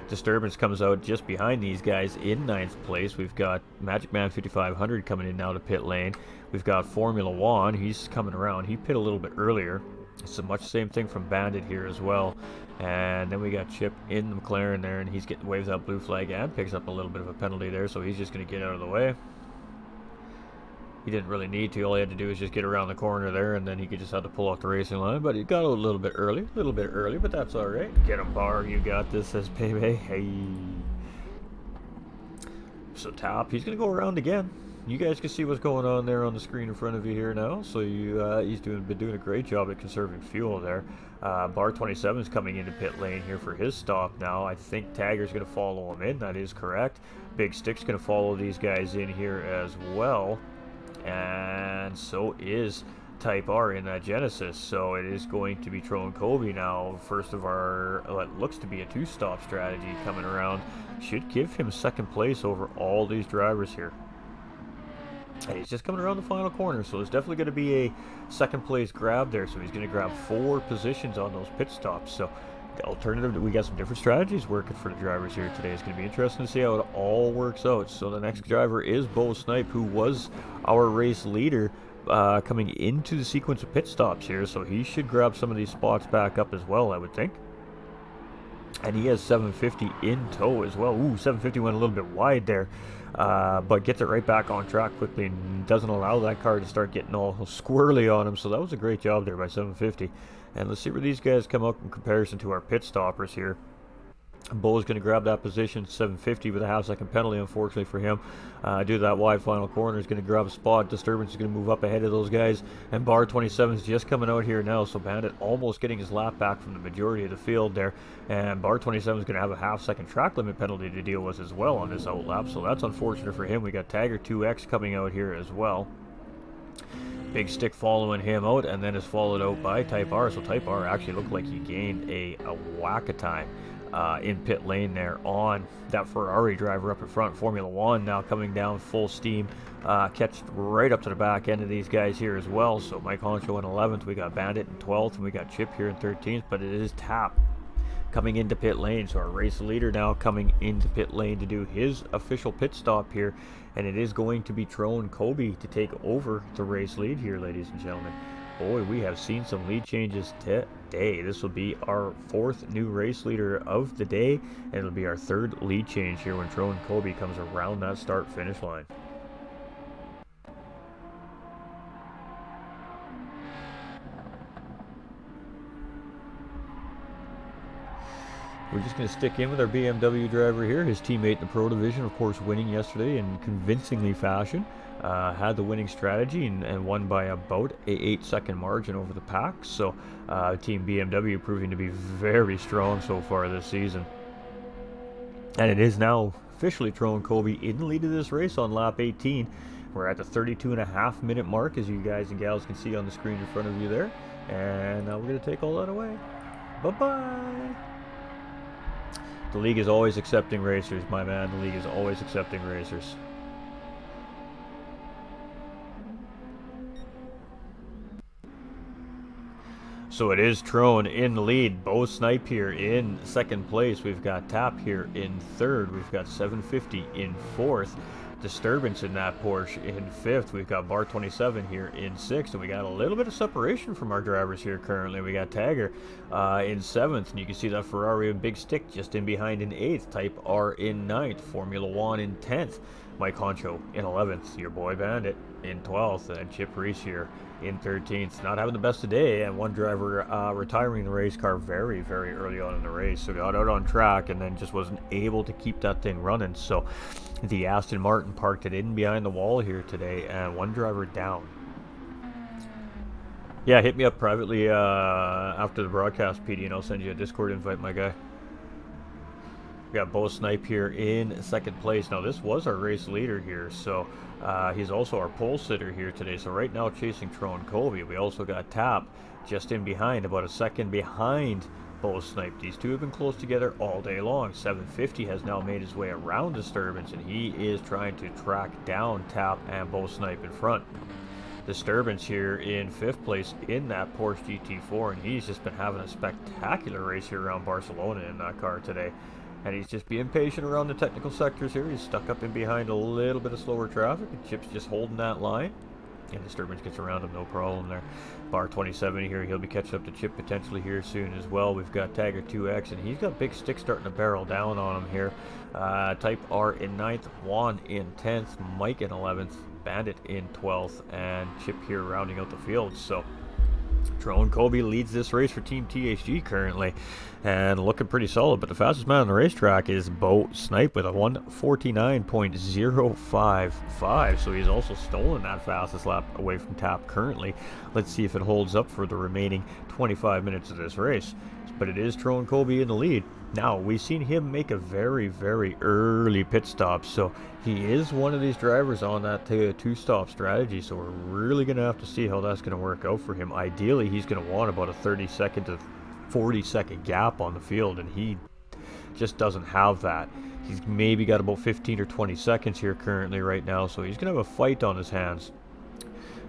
Disturbance comes out just behind these guys in 9th place. We've got Magic Man 5500 coming in now to pit lane. We've got Formula One. He's coming around. He pit a little bit earlier. So much same thing from Bandit here as well. And then we got Chip in the McLaren there, and he's getting waves that blue flag and picks up a little bit of a penalty there, so he's just going to get out of the way. he didn't really need to. All he had to do was just get around the corner there, and then he could just have to pull off the racing line. But he got a little bit early, but that's all right. Get him, Bar. You got this, says Pepe. Hey. So Top, he's gonna go around again. You guys can see what's going on there on the screen in front of you here now. So he's been doing a great job at conserving fuel there. Bar 27 is coming into pit lane here for his stop now. I think Tagger's going to follow him in. That is correct. Big Stick's going to follow these guys in here as well. And so is Type R in that Genesis. So it is going to be Tro Kobe now. First of our, what looks to be a two-stop strategy coming around. Should give him second place over all these drivers here. And he's just coming around the final corner, so there's definitely going to be a second place grab there. So he's going to grab 4 positions on those pit stops. So the alternative, we got some different strategies working for the drivers here today. It's going to be interesting to see how it all works out. So the next driver is Bo Snipe, who was our race leader coming into the sequence of pit stops here. So he should grab some of these spots back up as well, I would think. And he has 750 in tow as well. Ooh, 750 went a little bit wide there. But gets it right back on track quickly and doesn't allow that car to start getting all squirrely on him. So that was a great job there by 750. And let's see where these guys come up in comparison to our pit stoppers here. Bo's going to grab that position, 750 with a half-second penalty, unfortunately for him. Due to that wide final corner, is going to grab a spot. Disturbance is going to move up ahead of those guys. And Bar 27 is just coming out here now, so Bandit almost getting his lap back from the majority of the field there. And Bar 27 is going to have a half-second track limit penalty to deal with as well on this outlap, so that's unfortunate for him. We got Tagger 2X coming out here as well. Big Stick following him out, and then is followed out by Type R. So Type R actually looked like he gained a whack of time in pit lane there on that Ferrari driver up in front. Formula One now coming down full steam, catched right up to the back end of these guys here as well. So Mike Honcho in 11th, we got Bandit in 12th, and we got Chip here in 13th, but it is Tap coming into pit lane. So our race leader now coming into pit lane to do his official pit stop here, and it is going to be Tro Kobe to take over the race lead here, ladies and gentlemen. Boy, we have seen some lead changes today. This will be our 4th new race leader of the day, and it'll be our 3rd lead change here when Tro Kobe comes around that start-finish line. We're just going to stick in with our BMW driver here. His teammate in the Pro Division, of course, winning yesterday in convincingly fashion. Had the winning strategy and won by about a 8-second margin over the pack. So Team BMW proving to be very strong so far this season. And it is now officially Tro Kobe in the lead of this race on lap 18. We're at the 32.5 minute mark, as you guys and gals can see on the screen in front of you there. And now we're going to take all that away. Bye-bye. The league is always accepting racers, my man. The league is always accepting racers. So it is Tron in the lead. Bo Snipe here in 2nd place. We've got Tap here in 3rd. We've got 750 in 4th. Disturbance in that Porsche in 5th. We've got Bar 27 here in 6th, and we got a little bit of separation from our drivers here currently. We got Tagger in 7th, and you can see that Ferrari and Big Stick just in behind in 8th. Type R in 9th. Formula One in 10th. Mike Honcho in 11th. Your boy Bandit in 12th, and Chip Reese here in 13th. Not having the best of day, and one driver retiring the race car very, very early on in the race. So got out on track and then just wasn't able to keep that thing running. So the Aston Martin parked it in behind the wall here today, and one driver down. Yeah, hit me up privately after the broadcast, PD, and I'll send you a Discord invite, my guy. We got Bo Snipe here in 2nd place. Now, this was our race leader here, so he's also our pole sitter here today. So right now, chasing Tro Kobe. We also got Tap just in behind, about a second behind Bo Snipe. These two have been close together all day long. 750 has now made his way around Disturbance, and he is trying to track down Tap and Bo Snipe in front. Disturbance here in 5th place in that Porsche GT4, and he's just been having a spectacular race here around Barcelona in that car today. And he's just being patient around the technical sectors here. He's stuck up in behind a little bit of slower traffic, and Chip's just holding that line. And Disturbance gets around him, no problem there. Bar 27 here, he'll be catching up to Chip potentially here soon as well. We've got Tagger 2X, and he's got Big Stick starting to barrel down on him here. Type R in 9th, Juan in 10th, Mike in 11th, Bandit in 12th, and Chip here rounding out the field. So Drone Kobe leads this race for Team THG currently, and looking pretty solid. But the fastest man on the racetrack is Bo Snipe with a 1:49.055. So he's also stolen that fastest lap away from Tap currently. Let's see if it holds up for the remaining 25 minutes of this race. But it is Drone Kobe in the lead. Now, we've seen him make a very, very early pit stop, so he is one of these drivers on that two-stop strategy, so we're really going to have to see how that's going to work out for him. Ideally, he's going to want about a 30-second to 40-second gap on the field, and he just doesn't have that. He's maybe got about 15 or 20 seconds here currently right now, so he's going to have a fight on his hands.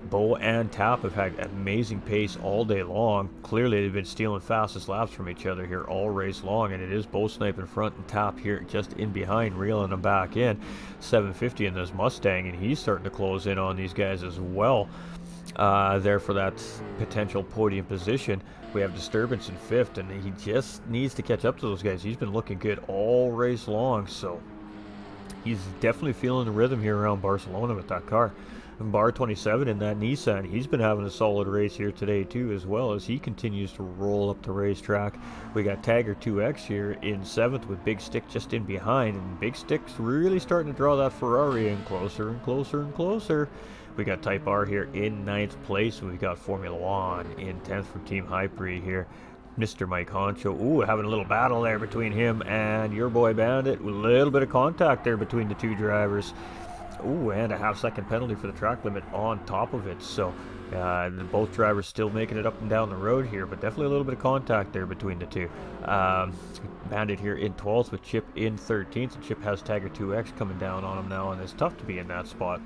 Bo and Tap have had amazing pace all day long. Clearly they've been stealing fastest laps from each other here all race long, and it is Bo Snipe in front and Tap here just in behind, reeling them back in. 750 in this Mustang, and he's starting to close in on these guys as well. There for that potential podium position. We have Disturbance in 5th, and he just needs to catch up to those guys. He's been looking good all race long, so he's definitely feeling the rhythm here around Barcelona with that car. And Bar 27 in that Nissan, he's been having a solid race here today too, as well as he continues to roll up the racetrack. We got Tagger 2X here in 7th with Big Stick just in behind, and Big Stick's really starting to draw that Ferrari in closer and closer and closer. We got Type R here in 9th place, and we got Formula One in 10th from Team Hypre here. Mr. Mike Honcho, ooh, having a little battle there between him and your boy Bandit. A little bit of contact there between the two drivers. Ooh, and a half-second penalty for the track limit on top of it. So both drivers still making it up and down the road here, but definitely a little bit of contact there between the two. Bandit here in 12th with Chip in 13th, and Chip has Tagger 2X coming down on him now, and it's tough to be in that spot.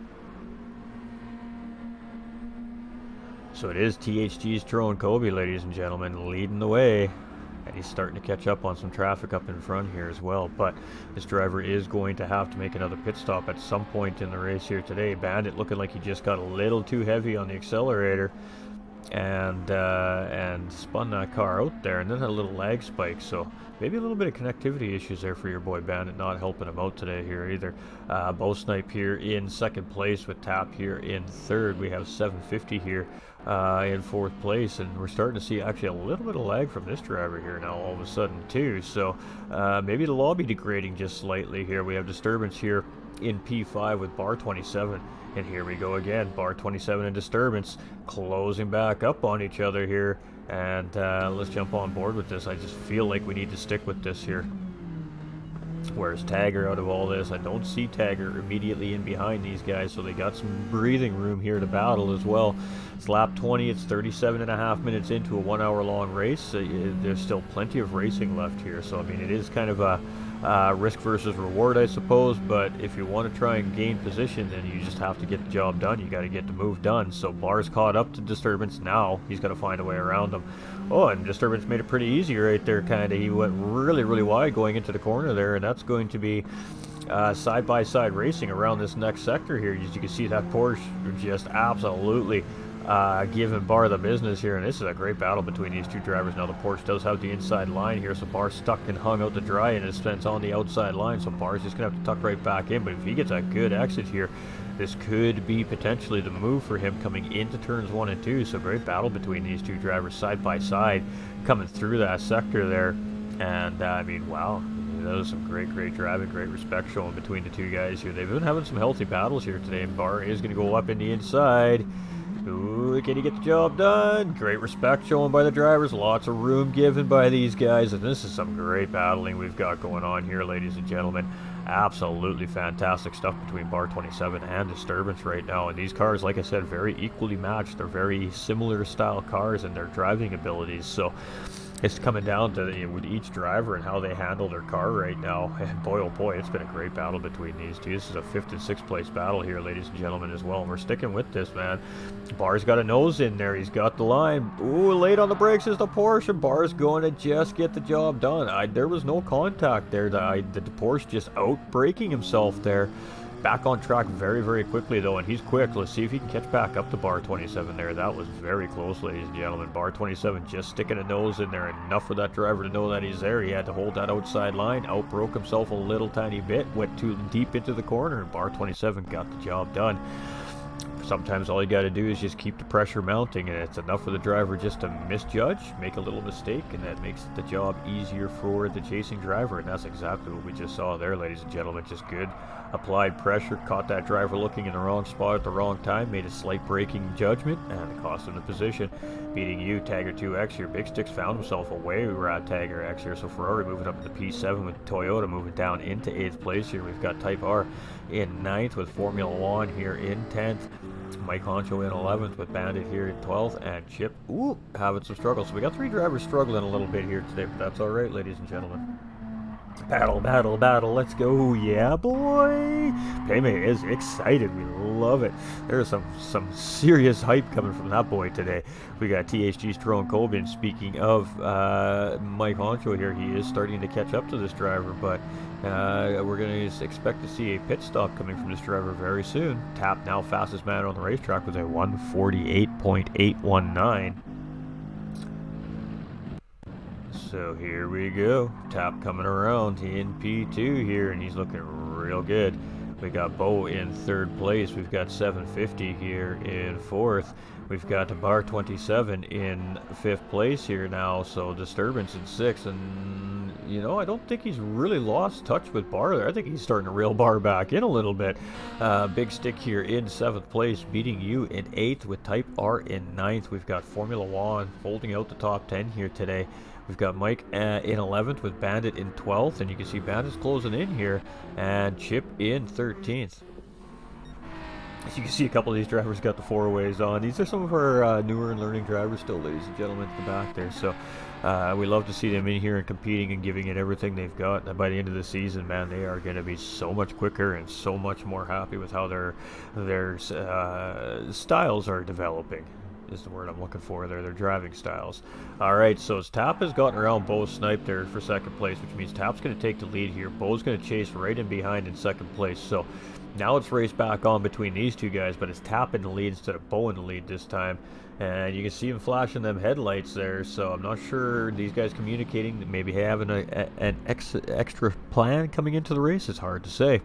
So it is THG's Drone Kobe, ladies and gentlemen, leading the way. And he's starting to catch up on some traffic up in front here as well. But this driver is going to have to make another pit stop at some point in the race here today. Bandit looking like he just got a little too heavy on the accelerator and spun that car out there, and then had a little lag spike. So maybe a little bit of connectivity issues there for your boy Bandit, not helping him out today here either. Bo Snipe here in 2nd place with Tap here in 3rd. We have 750 here in 4th place, and we're starting to see actually a little bit of lag from this driver here now all of a sudden too. So maybe the lobby degrading just slightly here. We have Disturbance here in P5 with Bar 27, and here we go again. Bar 27 and Disturbance closing back up on each other here, and let's jump on board with this. I just feel like we need to stick with this here. Where's Tagger out of all this? I don't see Tagger immediately in behind these guys, so they got some breathing room here to battle as well. It's lap 20. It's 37.5 minutes into a 1 hour long race. There's still plenty of racing left here, so I mean it is kind of a risk versus reward, I suppose. But if you want to try and gain position, then you just have to get the job done. You got to get the move done. So Bar's caught up to Disturbance now. He's got to find a way around him. Oh, and Disturbance made it pretty easy right there, kind of. He went really, really wide going into the corner there, and that's going to be side-by-side racing around this next sector here. As you can see, that Porsche just absolutely giving Bar the business here, and this is a great battle between these two drivers. Now the Porsche does have the inside line here, so Bar's stuck and hung out to dry, and it's on the outside line, so Bar's just going to have to tuck right back in. But if he gets a good exit here, this could be potentially the move for him coming into turns 1 and 2. So great battle between these two drivers side by side coming through that sector there. And I mean, wow, that was some great driving, great respect showing between the two guys here. They've been having some healthy battles here today, and Bar is going to go up in the inside. Ooh, can he get the job done? Great respect shown by the drivers. Lots of room given by these guys, and this is some great battling we've got going on here, ladies and gentlemen. Absolutely fantastic stuff between Bar 27 and Disturbance right now. And these cars, like I said, very equally matched. They're very similar style cars in their driving abilities. So it's coming down to with each driver and how they handle their car right now. And boy, oh boy, it's been a great battle between these two. This is a 5th and 6th place battle here, ladies and gentlemen, as well. And we're sticking with this, man. Bar's got a nose in there. He's got the line. Ooh, late on the brakes is the Porsche. Bar's going to just get the job done. There was no contact there. The Porsche just out-braking himself there. Back on track very quickly though, and he's quick. Let's see if he can catch back up to Bar 27 there. That was very close, ladies and gentlemen. Bar 27 just sticking a nose in there, enough for that driver to know that he's there. He had to hold that outside line, outbroke himself a little tiny bit, went too deep into the corner, and Bar 27 got the job done. Sometimes all you got to do is just keep the pressure mounting, and it's enough for the driver just to misjudge, make a little mistake, and that makes the job easier for the chasing driver. And that's exactly what we just saw there, ladies and gentlemen. Just good applied pressure, caught that driver looking in the wrong spot at the wrong time, made a slight braking judgment, and it cost him the position. Beating you, Tagger 2X here. Big Sticks found himself away. We were at Tagger X here, so Ferrari moving up to the P7 with Toyota moving down into 8th place here. We've got Type R in 9th with Formula 1 here in 10th. Mike Honcho in 11th with Bandit here in 12th, and Chip, having some struggles. So we got 3 drivers struggling a little bit here today, but that's all right, ladies and gentlemen. Battle, battle, battle, let's go, yeah boy! Payme is excited, we love it. There's some serious hype coming from that boy today. We got THG's Tyrone Colbin. Speaking of Mike Honcho here, he is starting to catch up to this driver, but we're going to expect to see a pit stop coming from this driver very soon. Tap now fastest man on the racetrack with a 1:48.819. So here we go. Tap coming around in P2 here, and he's looking real good. We got Bo in 3rd place. We've got 750 here in 4th. We've got Bar 27 in 5th place here now. So Disturbance in 6th, and you know, I don't think he's really lost touch with Bar there. I think he's starting to reel Bar back in a little bit. Big Stick here in 7th place, beating you in 8th with Type R in 9th. We've got Formula 1 holding out the top 10 here today. We've got Mike in 11th with Bandit in 12th, and you can see Bandit's closing in here, and Chip in 13th. As you can see, a couple of these drivers got the 4-ways on. These are some of our newer and learning drivers still, ladies and gentlemen, at the back there. So we love to see them in here and competing and giving it everything they've got. And by the end of the season, man, they are going to be so much quicker and so much more happy with how their styles are developing. Is the word I'm looking for there, their driving styles. Alright, so Tap has gotten around Bo Snipe there for 2nd place, which means Tap's going to take the lead here. Bo's going to chase right in behind in 2nd place. So now it's race back on between these two guys, but it's Tap in the lead instead of Bo in the lead this time. And you can see him flashing them headlights there, so I'm not sure these guys communicating, maybe having an extra plan coming into the race. It's hard to say.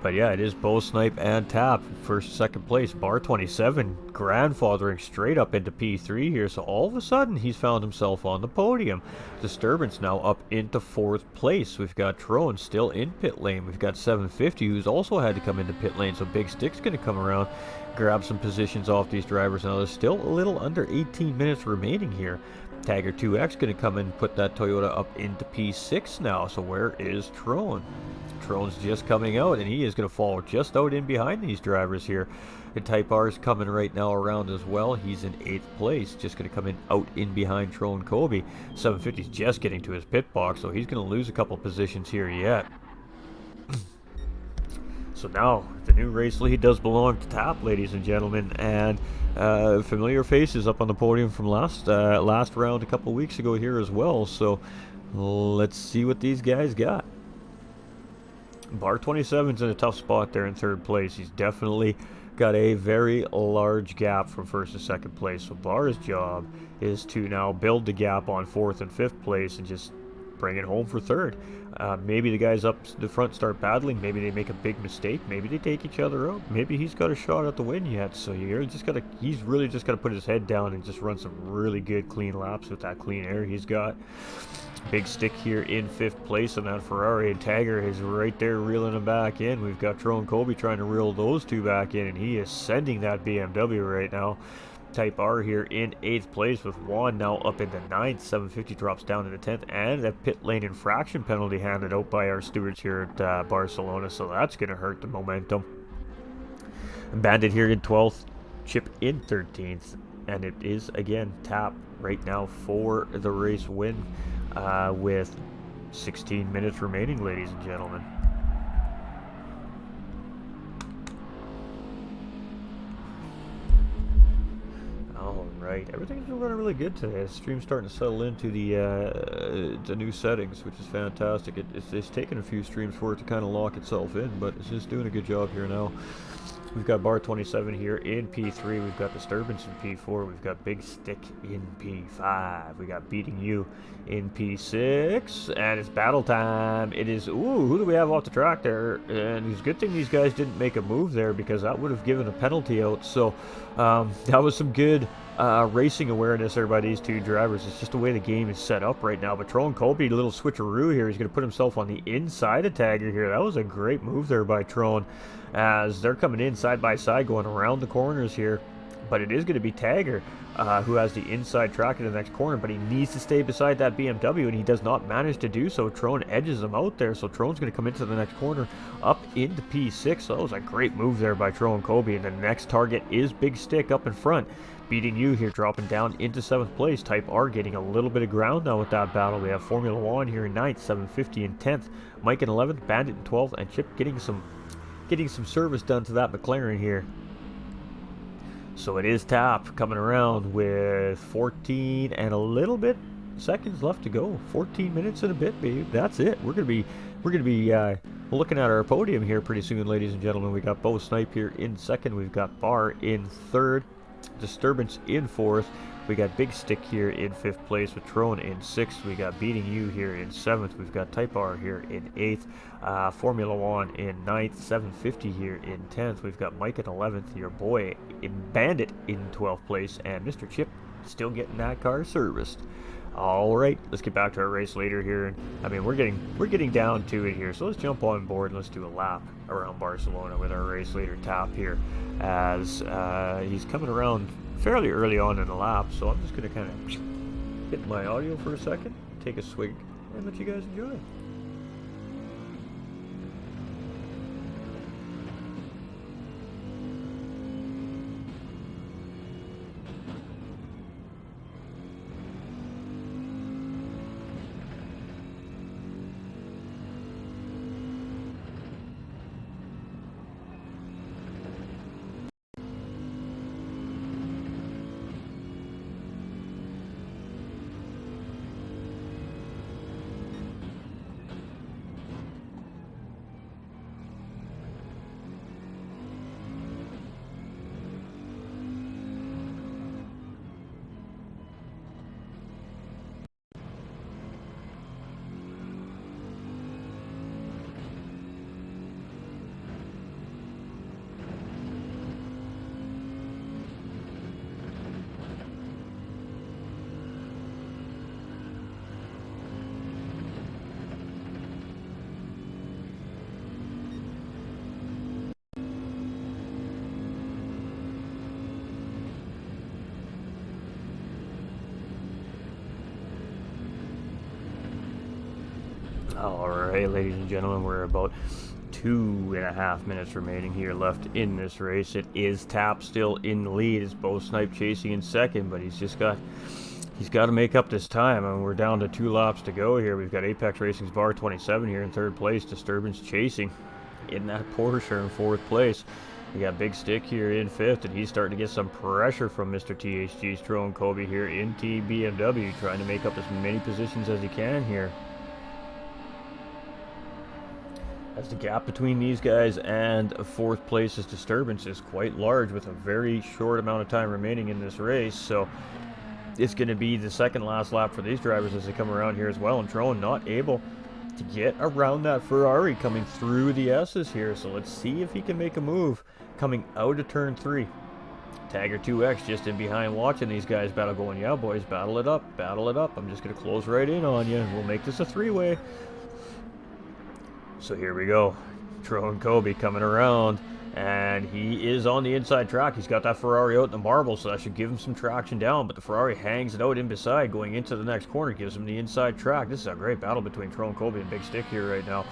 But yeah, it is Bo Snipe and Tap, 1st, 2nd place. Bar 27 grandfathering straight up into P3 here, so all of a sudden he's found himself on the podium. Disturbance now up into 4th place. We've got Trone still in pit lane. We've got 750 who's also had to come into pit lane, so Big Stick's going to come around, grab some positions off these drivers. Now there's still a little under 18 minutes remaining here. Tagger 2X going to come in and put that Toyota up into P6 now, so where is Trone? Trone's just coming out, and he is going to fall just out in behind these drivers here. And Type R is coming right now around as well. He's in 8th place, just going to come in out in behind Trone Kobe. 750's just getting to his pit box, so he's going to lose a couple positions here yet. So now the new race lead does belong to Tap, ladies and gentlemen, and familiar faces up on the podium from last round a couple weeks ago here as well. So let's see what these guys got. Bar 27's in a tough spot there in 3rd place. He's definitely got a very large gap from 1st to 2nd place. So Bar's job is to now build the gap on 4th and 5th place and just bring it home for 3rd. Maybe the guys up the front start battling. Maybe they make a big mistake. Maybe they take each other out. Maybe he's got a shot at the win yet. So he's really just got to put his head down and just run some really good clean laps with that clean air he's got. Big Stick here in 5th place, and that Ferrari and Tagger is right there reeling him back in. We've got Trone Kobe trying to reel those two back in, and he is sending that BMW right now. Type R here in 8th place with Juan now up into 9th. 750 drops down into 10th, and a pit lane infraction penalty handed out by our stewards here at Barcelona, so that's going to hurt the momentum. Bandit here in 12th, Chip in 13th, and it is again Tap right now for the race win. With 16 minutes remaining, ladies and gentlemen. All right. Everything's been running really good today. The stream's starting to settle into the new settings, which is fantastic. It's taken a few streams for it to kind of lock itself in, but it's just doing a good job here now. We've got Bar 27 here in P3. We've got Disturbance in P4. We've got Big Stick in P5. We got Beating You in P6. And it's battle time. It is, ooh, who do we have off the track there? And it's a good thing these guys didn't make a move there, because that would have given a penalty out. So that was some good racing awareness there by these two drivers. It's just the way the game is set up right now. But Tron Colby, a little switcheroo here. He's going to put himself on the inside of Tagger here. That was a great move there by Tron, as they're coming in side by side, going around the corners here. But it is going to be Tagger who has the inside track in the next corner, but he needs to stay beside that BMW, and he does not manage to do so. Tron edges him out there, so Tron's going to come into the next corner up into P6. So that was a great move there by Tron Colby, and the next target is Big Stick up in front. Beating You here, dropping down into 7th place. Type R getting a little bit of ground now with that battle. We have Formula 1 here in 9th, 750 in 10th. Mike in 11th, Bandit in 12th, and Chip getting some service done to that McLaren here. So it is Tap coming around with 14 and a little bit seconds left to go. 14 minutes and a bit, babe. That's it. We're gonna be looking at our podium here pretty soon, ladies and gentlemen. We got Bo Snipe here in 2nd. We've got Bar in 3rd. Disturbance in 4th. We got Big Stick here in 5th place with Tron in 6th. We got Beating You here in 7th. We've got Type R here in 8th. Formula 1 in 9th. 750 here in 10th. We've got Mike in 11th. Your boy in Bandit in 12th place. And Mr. Chip still getting that car serviced. All right, let's get back to our race later here. I mean, we're getting down to it here. So let's jump on board and let's do a lap around Barcelona with our race leader Tap here, as he's coming around fairly early on in the lap. So I'm just gonna kind of hit my audio for a second, take a swig, and let you guys enjoy. Alright, ladies and gentlemen, we're about 2.5 minutes remaining here left in this race. It is Tap still in the lead. It's Bo Snipe chasing in 2nd, but he's got to make up this time. I mean, we're down to 2 laps to go here. We've got Apex Racing's Bar 27 here in 3rd place. Disturbance chasing in that Porsche in 4th place. We got Big Stick here in 5th, and he's starting to get some pressure from Mr. THG's Tron Colby here in BMW, trying to make up as many positions as he can here. As the gap between these guys and 4th place's Disturbance is quite large, with a very short amount of time remaining in this race. So it's going to be the second last lap for these drivers as they come around here as well. And Tron not able to get around that Ferrari coming through the S's here. So let's see if he can make a move coming out of turn 3. Tagger 2X just in behind watching these guys battle, going, yeah boys, battle it up, battle it up. I'm just going to close right in on you. We'll make this a 3-way. So here we go. Tron Colby coming around, and he is on the inside track. He's got that Ferrari out in the marble, so that should give him some traction down, but the Ferrari hangs it out in beside going into the next corner, gives him the inside track. This is a great battle between Tron Colby and Big Stick here right now.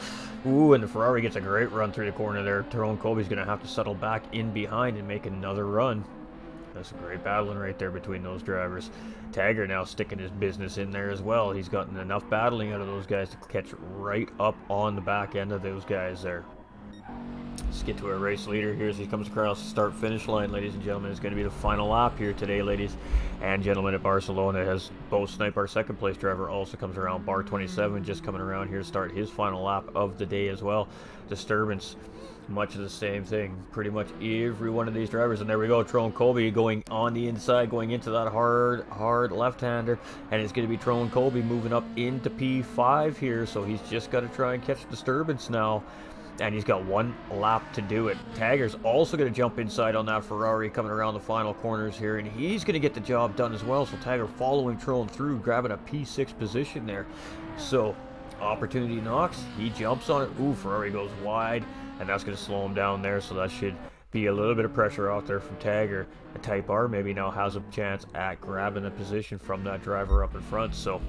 Ooh, and the Ferrari gets a great run through the corner there. Tron Colby's going to have to settle back in behind and make another run. That's a great battling right there between those drivers. Tagger now sticking his business in there as well. He's gotten enough battling out of those guys to catch right up on the back end of those guys there. Let's get to our race leader here as he comes across the start-finish line, ladies and gentlemen. It's going to be the final lap here today, ladies and gentlemen, at Barcelona. As Bo Snipe, our second place driver, also comes around. Bar 27 just coming around here to start his final lap of the day as well. Disturbance, much of the same thing. Pretty much every one of these drivers. And there we go, Trone Colby going on the inside, going into that hard left-hander. And it's going to be Trone Colby moving up into P5 here. So he's just got to try and catch Disturbance now. And he's got one lap to do it. Tagger's also going to jump inside on that Ferrari coming around the final corners here, and he's going to get the job done as well. So Tagger following Trone through, grabbing a P6 position there. So opportunity knocks, he jumps on it. Ooh, Ferrari goes wide, and that's going to slow him down there. So that should be a little bit of pressure out there from Tagger. A Type R maybe now has a chance at grabbing the position from that driver up in front. So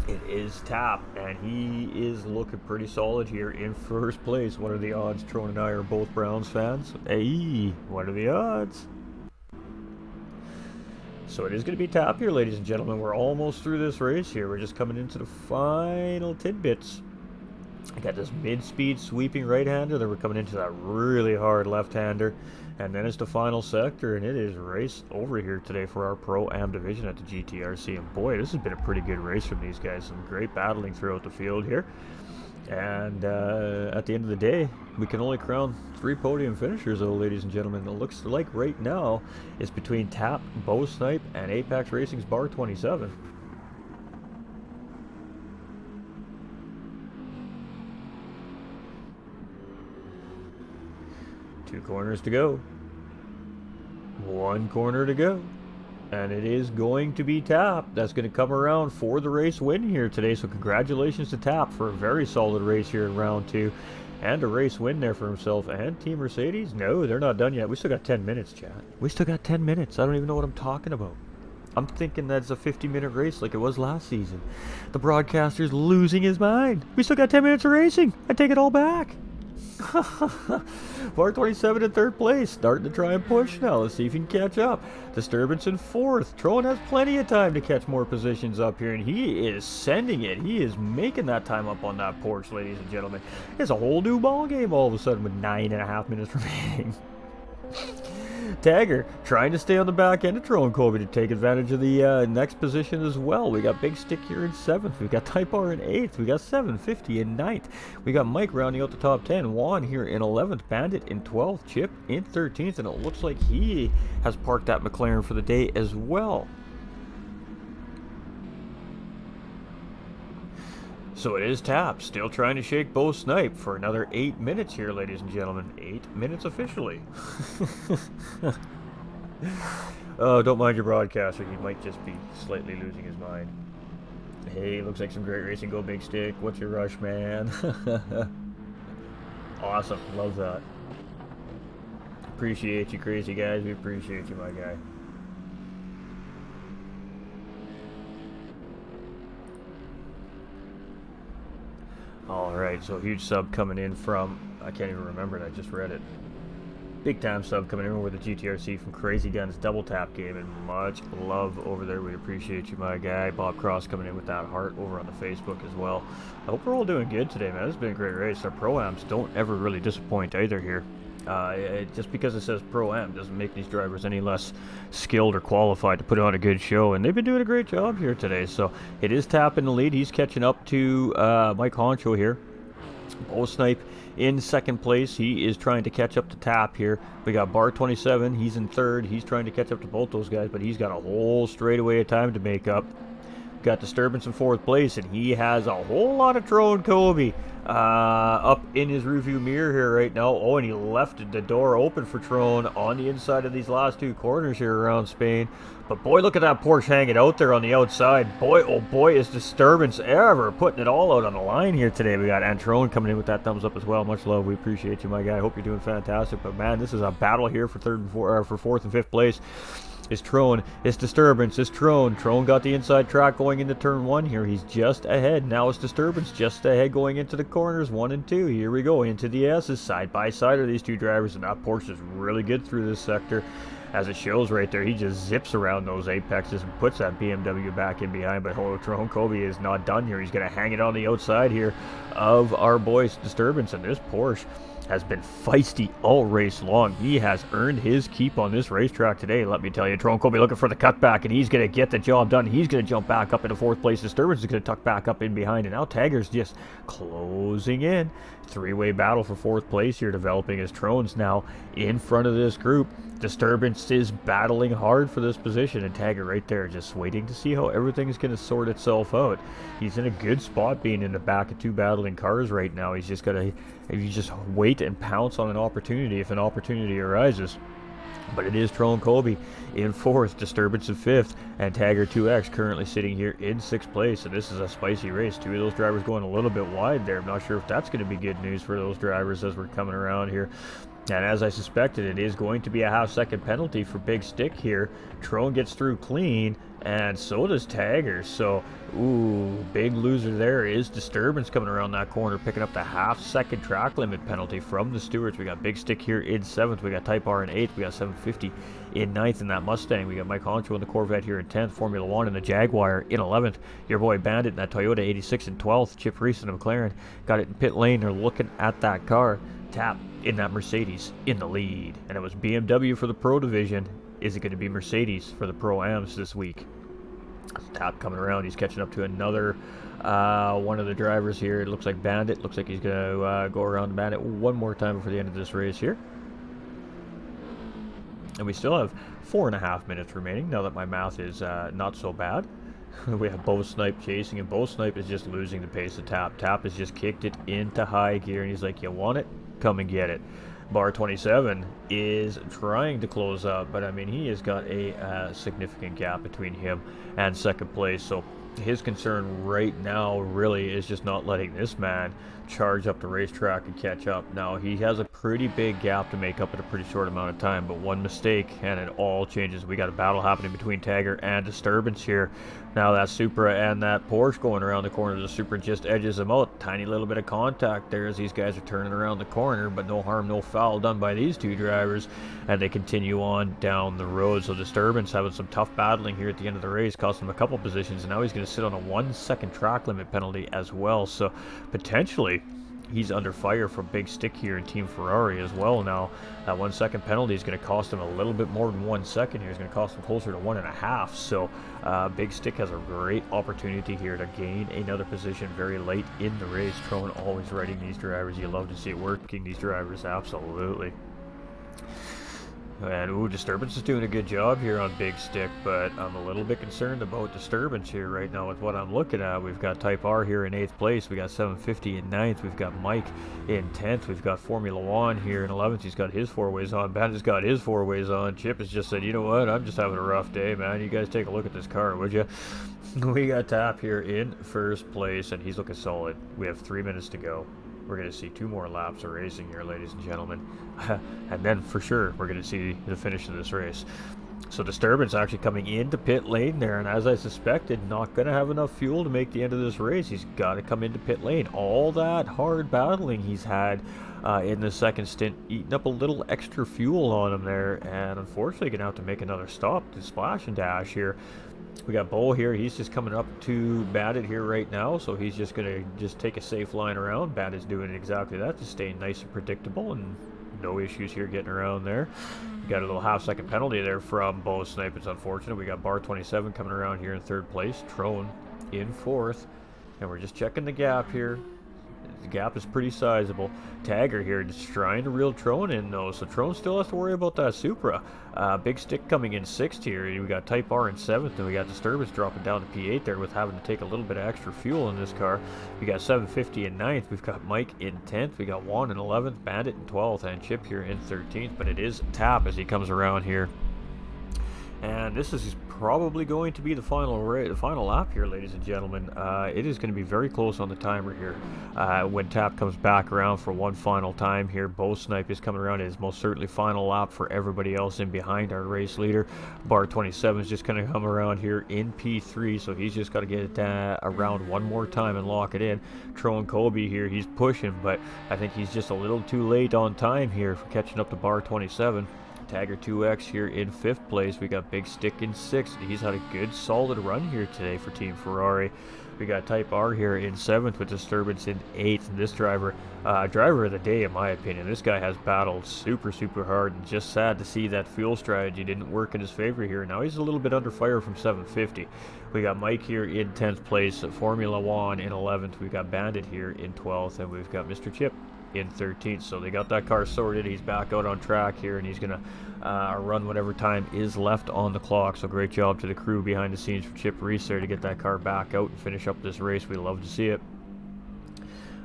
it is Tap, and he is looking pretty solid here in first place. What are the odds? Trone and I are both Browns fans. Hey, what are the odds? So it is going to be Tap here, ladies and gentlemen. We're almost through this race here. We're just coming into the final tidbits. I got this mid-speed sweeping right-hander, then we're coming into that really hard left-hander, and then it's the final sector, and it is race over here today for our Pro-Am division at the GTRC. And boy, this has been a pretty good race from these guys. Some great battling throughout the field here. And at the end of the day, we can only crown 3 podium finishers, though, ladies and gentlemen. It looks like right now it's between Tap, Bo Snipe, and Apex Racing's Bar 27. Two corners to go. One corner to go. And it is going to be Tap that's going to come around for the race win here today. So congratulations to Tap for a very solid race here in round 2. And a race win there for himself. And Team Mercedes, no, they're not done yet. We still got 10 minutes, chat. We still got 10 minutes. I don't even know what I'm talking about. I'm thinking that's a 50-minute race like it was last season. The broadcaster's losing his mind. We still got 10 minutes of racing. I take it all back. Bar 27 in third place, starting to try and push now. Let's see if he can catch up. Disturbance in fourth. Trone has plenty of time to catch more positions up here, and he is sending it. He is making that time up on that Porsche, ladies and gentlemen. It's a whole new ball game all of a sudden with 9.5 minutes remaining. Tagger trying to stay on the back end of Trone Colby to take advantage of the next position as well. We got Big Stick here in 7th. We got Type R in 8th. We got 750 in 9th. We got Mike rounding out the top 10. Juan here in 11th. Bandit in 12th. Chip in 13th. And it looks like he has parked that McLaren for the day as well. So it is Tap, still trying to shake Bo Snipe for another 8 minutes here, ladies and gentlemen. 8 minutes officially. Oh, don't mind your broadcaster. He might just be slightly losing his mind. Hey, looks like some great racing. Go Big Stick. What's your rush, man? Awesome. Love that. Appreciate you, crazy guys. We appreciate you, my guy. Alright, so huge sub coming in from, I can't even remember it, I just read it. Big time sub coming in with the GTRC from Crazy Guns Double Tap Gaming. Much love over there. We appreciate you, my guy. Bob Cross coming in with that heart over on the Facebook as well. I hope we're all doing good today, man. This has been a great race. Our Pro-Ams don't ever really disappoint either here. Just because it says Pro-Am doesn't make these drivers any less skilled or qualified to put on a good show, and they've been doing a great job here today. So it is Tap in the lead. He's catching up to Mike Honcho here. Bo Snipe in second place. He is trying to catch up to Tap here. We got Bar 27. He's in third. He's trying to catch up to both those guys, but he's got a whole straightaway of time to make up. Got Disturbance in fourth place, and he has a whole lot of Trone Colby up in his rearview mirror here right now. Oh, and he left the door open for Trone on the inside of these last 2 corners here around Spain. But boy, look at that Porsche hanging out there on the outside. Boy, oh boy, is Disturbance ever putting it all out on the line here today. We got Antrone coming in with that thumbs up as well. Much love. We appreciate you, my guy. Hope you're doing fantastic. But man, this is a battle here for fourth and fifth place. It's Trone, it's Disturbance, it's Trone. Trone got the inside track going into turn 1 here. He's just ahead. Now it's Disturbance just ahead going into the corners 1 and 2. Here we go into the S's. Side by side are these 2 drivers, and that Porsche is really good through this sector. As it shows right there, he just zips around those apexes and puts that BMW back in behind. But Trone Colby is not done here. He's going to hang it on the outside here of our boys Disturbance. And this Porsche has been feisty all race long. He has earned his keep on this racetrack today, let me tell you. Tron Colby looking for the cutback, and he's going to get the job done. He's going to jump back up into 4th place. Disturbance is going to tuck back up in behind, and now Tagger's just closing in. 3-way battle for 4th place here developing as Tron's now in front of this group. Disturbance is battling hard for this position, and Tagger right there just waiting to see how everything's going to sort itself out. He's in a good spot being in the back of 2 battling cars right now. He's just got to, if you just wait and pounce on an opportunity if an opportunity arises. But it is Tron Colby in 4th, Disturbance in 5th, and Tagger 2X currently sitting here in 6th place. And this is a spicy race. 2 of those drivers going a little bit wide there. I'm not sure if that's going to be good news for those drivers as we're coming around here. And as I suspected, it is going to be a half-second penalty for Big Stick here. Tron gets through clean, and so does Tagger. So, ooh, big loser there is Disturbance coming around that corner, picking up the half-second track limit penalty from the stewards. We got Big Stick here in 7th. We got Type R in 8th. We got 750 in 9th in that Mustang. We got Mike Honcho in the Corvette here in 10th. Formula 1 in the Jaguar in 11th. Your boy Bandit in that Toyota 86 in 12th. Chip Reese in the McLaren got it in pit lane. They're looking at that car. Tap in that Mercedes in the lead. And it was BMW for the Pro Division. Is it going to be Mercedes for the Pro-Ams this week? Tap coming around. He's catching up to another one of the drivers here. It looks like Bandit. Looks like he's going to go around Bandit one more time before the end of this race here. And we still have 4.5 minutes remaining now that my math is not so bad. We have Bo Snipe chasing, and Bo Snipe is just losing the pace of Tap. Tap has just kicked it into high gear, and he's like, you want it? Come and get it. Bar 27 is trying to close up, but I mean, he has got a significant gap between him and 2nd place. So his concern right now really is just not letting this man charge up the racetrack and catch up. Now, he has a pretty big gap to make up in a pretty short amount of time, but one mistake and it all changes. We got a battle happening between Tagger and Disturbance here. Now that Supra and that Porsche going around the corner. The Supra just edges them out. Tiny little bit of contact there as these guys are turning around the corner, but no harm, no foul done by these 2 drivers, and they continue on down the road. So Disturbance having some tough battling here at the end of the race, costing him a couple positions, and now he's going to sit on a 1-second track limit penalty as well. So potentially he's under fire from Big Stick here in Team Ferrari as well now. That 1-second penalty is going to cost him a little bit more than 1 second here. It's going to cost him closer to 1.5. So Big Stick has a great opportunity here to gain another position very late in the race. Tron always riding these drivers. You love to see it working these drivers, absolutely. And ooh, Disturbance is doing a good job here on Big Stick, but I'm a little bit concerned about Disturbance here right now with what I'm looking at. We've got Type R here in 8th place. We got 750 in 9th. We've got Mike in 10th. We've got Formula 1 here in 11th. He's got his 4-ways on. Bandit's got his 4-ways on. Chip has just said, you know what, I'm just having a rough day, man. You guys take a look at this car, would you? We got Tap here in 1st place, and he's looking solid. We have 3 minutes to go. We're going to see 2 more laps of racing here, ladies and gentlemen. And then, for sure, we're going to see the finish of this race. So Disturbance actually coming into pit lane there, and as I suspected, not going to have enough fuel to make the end of this race. He's got to come into pit lane. All that hard battling he's had in the 2nd stint, eating up a little extra fuel on him there, and unfortunately going to have to make another stop to splash and dash here. We got Bo here. He's just coming up to Bandit here right now, so he's just going to just take a safe line around. Bandit's doing exactly that, just staying nice and predictable, and no issues here getting around there. We got a little half-second penalty there from Bo Snipe. It's unfortunate. We got Bar 27 coming around here in 3rd place. Tron in 4th, and we're just checking the gap here. The gap is pretty sizable. Tagger here just trying to reel Tron in though, so Tron still has to worry about that Supra. Big Stick coming in 6th here. We got Type R in 7th, and we got Disturbance dropping down to P8 there with having to take a little bit of extra fuel in this car. We got 750 in 9th. We've got Mike in 10th. We got Juan in 11th, Bandit in 12th, and Chip here in 13th. But it is Tap as he comes around here. And this is probably going to be the final lap here, ladies and gentlemen. It is going to be very close on the timer here. When Tap comes back around for one final time here, Bo Snipe is coming around. It is most certainly final lap for everybody else in behind our race leader. Bar 27 is just going to come around here in P3, so he's just got to get it around one more time and lock it in. Tron Colby here, he's pushing, but I think he's just a little too late on time here for catching up to Bar 27. Tagger 2X here in 5th place. We got Big Stick in 6th. He's had a good solid run here today for Team Ferrari. We got Type R here in 7th with Disturbance in 8th. And this driver, driver of the day in my opinion. This guy has battled super hard, and just sad to see that fuel strategy didn't work in his favor here. Now he's a little bit under fire from 750. We got Mike here in 10th place, Formula One in 11th. We got Bandit here in 12th, and we've got Mr. Chip in 13th. So they got that car sorted. He's back out on track here, and he's gonna run whatever time is left on the clock. So great job to the crew behind the scenes for Chip Reese there to get that car back out and finish up this race. We love to see it.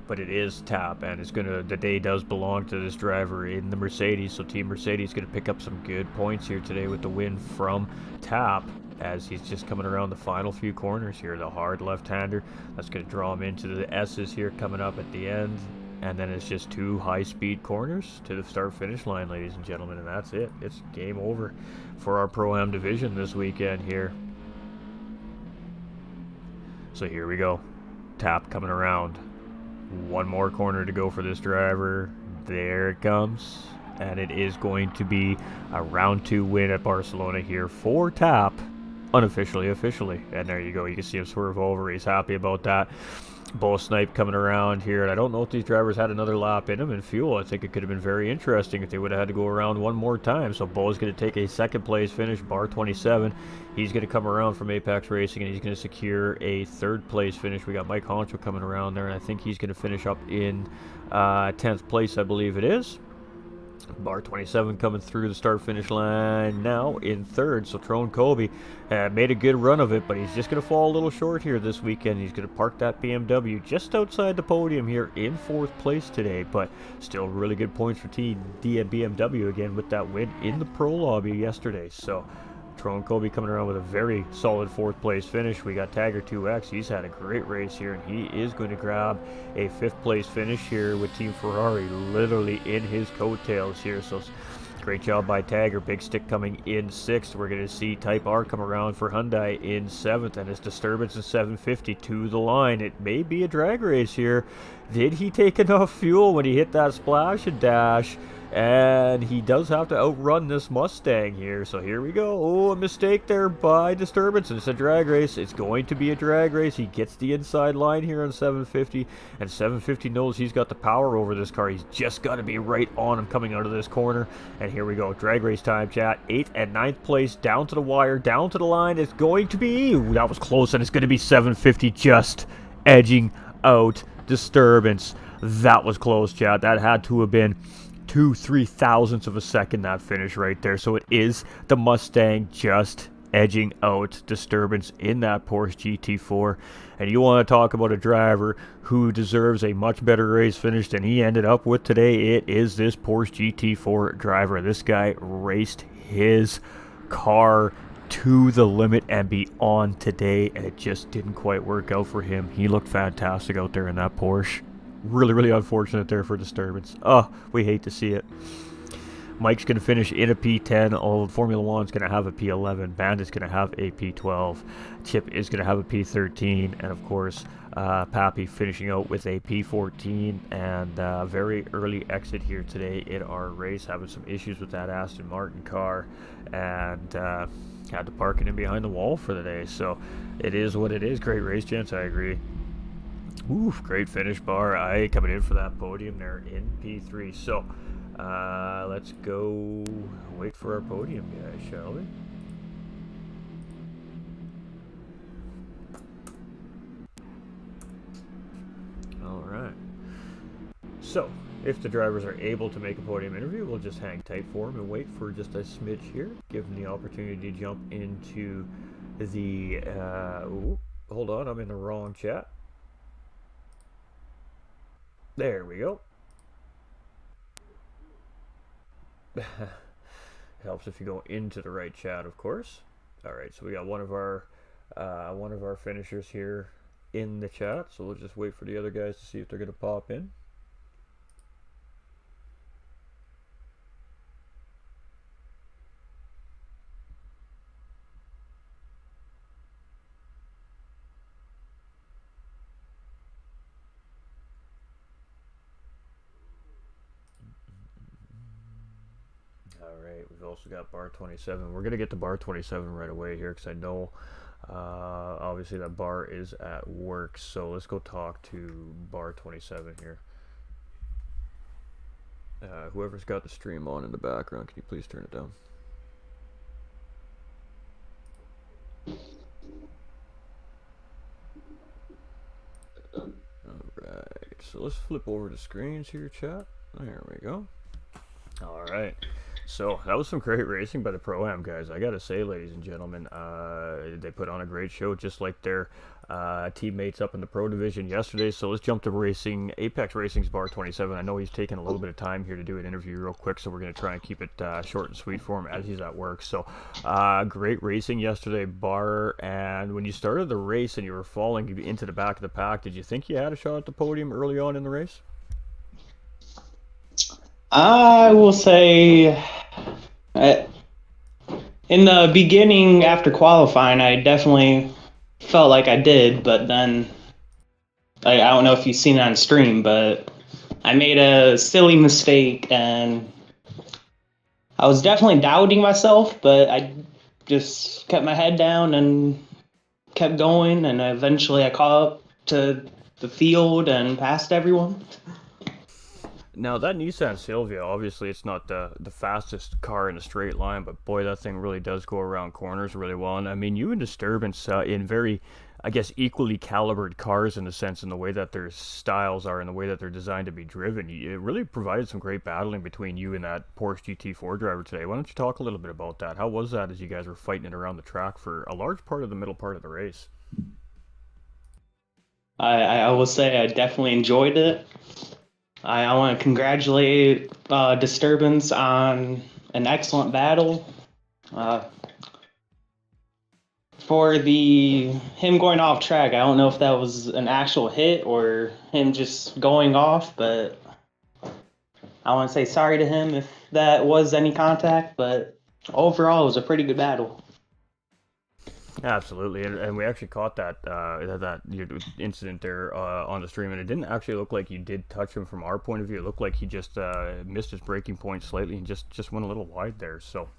But it is Tap, and it's gonna, the day does belong to this driver in the Mercedes. So Team Mercedes gonna pick up some good points here today with the win from Tap, as he's just coming around the final few corners here. The hard left-hander, that's gonna draw him into the S's here coming up at the end. And then it's just 2 high-speed corners to the start-finish line, ladies and gentlemen, and that's it. It's game over for our Pro-Am division this weekend here. So here we go. Tap coming around. One more corner to go for this driver. There it comes. And it is going to be a round 2 win at Barcelona here for Tap. Unofficially, officially. And there you go. You can see him swerve over. He's happy about that. Bull Snipe coming around here, and I don't know if these drivers had another lap in them in fuel. I think it could have been very interesting if they would have had to go around one more time. So Bull's going to take a 2nd place finish, bar 27. He's going to come around from Apex Racing, and he's going to secure a 3rd place finish. We got Mike Honcho coming around there, and I think he's going to finish up in 10th place, I believe it is. Bar 27 coming through the start-finish line now in 3rd. So Trone Colby made a good run of it, but he's just going to fall a little short here this weekend. He's going to park that BMW just outside the podium here in 4th place today, but still really good points for BMW again with that win in the Pro Lobby yesterday. So Trone Colby coming around with a very solid 4th place finish. We got Tagger 2X. He's had a great race here, and he is going to grab a 5th place finish here with Team Ferrari literally in his coattails here. So great job by Tagger. Big Stick coming in 6th. We're going to see Type R come around for Hyundai in 7th, and his Disturbance in 750 to the line. It may be a drag race here. Did he take enough fuel when he hit that splash and dash? And he does have to outrun this Mustang here. So here we go. Oh, a mistake there by Disturbance. It's a drag race. It's going to be a drag race. He gets the inside line here on 750. And 750 knows he's got the power over this car. He's just got to be right on him coming out of this corner. And here we go. Drag race time, chat. 8th and 9th place. Down to the wire. Down to the line. It's going to be... Ooh, that was close. And it's going to be 750 just edging out Disturbance. That was close, chat. That had to have been 2-3 thousandths of a second, that finish right there. So it is the Mustang just edging out Disturbance in that Porsche GT4. And you want to talk about a driver who deserves a much better race finish than he ended up with today. It is this Porsche GT4 driver. This guy raced his car to the limit and beyond today, and it just didn't quite work out for him. He looked fantastic out there in that Porsche. Really unfortunate there for Disturbance. Oh, we hate to see it. Mike's going to finish in a P10. Old Formula One's going to have a P11. Bandit's going to have a P12. Chip is going to have a P13. And of course, Pappy finishing out with a P14. And very early exit here today in our race. Having some issues with that Aston Martin car. And had to park it in behind the wall for the day. So it is what it is. Great race, gents. I agree. Oof, great finish. Bar I coming in for that podium there in P3. So let's go wait for our podium, guys, shall we? All right. So if the drivers are able to make a podium interview, we'll just hang tight for them and wait for just a smidge here. Give them the opportunity to jump into the... ooh, hold on, I'm in the wrong chat. There we go. Helps if you go into the right chat, of course. All right, so we got one of our finishers here in the chat. So we'll just wait for the other guys to see if they're going to pop in. Alright, we've also got bar 27. We're going to get to bar 27 right away here because I know Obviously, that bar is at work, so let's go talk to bar 27 here. Whoever's got the stream on in the background, can you please turn it down? Alright, so let's flip over the screens here, chat. There we go. Alright, so that was some great racing by the Pro-Am guys. I gotta say, ladies and gentlemen, they put on a great show, just like their teammates up in the Pro Division yesterday. So let's jump to racing. Apex Racing's bar 27. I know he's taking a little bit of time here to do an interview real quick, so we're going to try and keep it short and sweet for him as he's at work. So great racing yesterday, bar. And when you started the race and you were falling into the back of the pack, did you think you had a shot at the podium early on in the race? I will say, in the beginning after qualifying, I definitely felt like I did, but then I don't know if you've seen it on stream, but I made a silly mistake and I was definitely doubting myself, but I just kept my head down and kept going, and eventually I caught up to the field and passed everyone. Now, that Nissan Silvia, obviously it's not the fastest car in a straight line, but boy, that thing really does go around corners really well. And I mean, you and Disturbance in very, I guess, equally calibered cars in the sense in the way that their styles are and the way that they're designed to be driven. It really provided some great battling between you and that Porsche GT4 driver today. Why don't you talk a little bit about that? How was that as you guys were fighting it around the track for a large part of the middle part of the race? I will say I definitely enjoyed it. I want to congratulate Disturbance on an excellent battle. For him going off track, I don't know if that was an actual hit or him just going off, but I want to say sorry to him if that was any contact, but overall it was a pretty good battle. Absolutely, and we actually caught that incident there on the stream, and it didn't actually look like you did touch him from our point of view. It looked like he just missed his braking point slightly and just went a little wide there. So,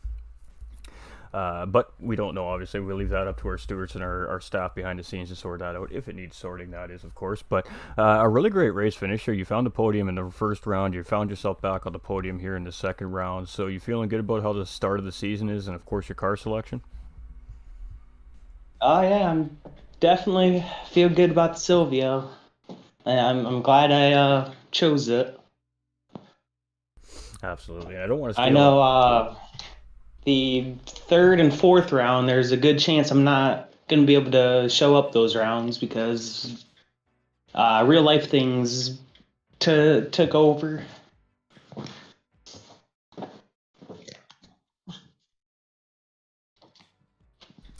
but we don't know. Obviously, we'll leave that up to our stewards and our staff behind the scenes to sort that out, if it needs sorting, that is, of course. But a really great race finish here. You found the podium in the first round. You found yourself back on the podium here in the second round. So you feeling good about how the start of the season is, and of course your car selection? Oh yeah, I'm definitely feel good about the Silvio. I'm glad I chose it. Absolutely. I don't want to. I know the third and fourth round, there's a good chance I'm not gonna be able to show up those rounds because real life things took over.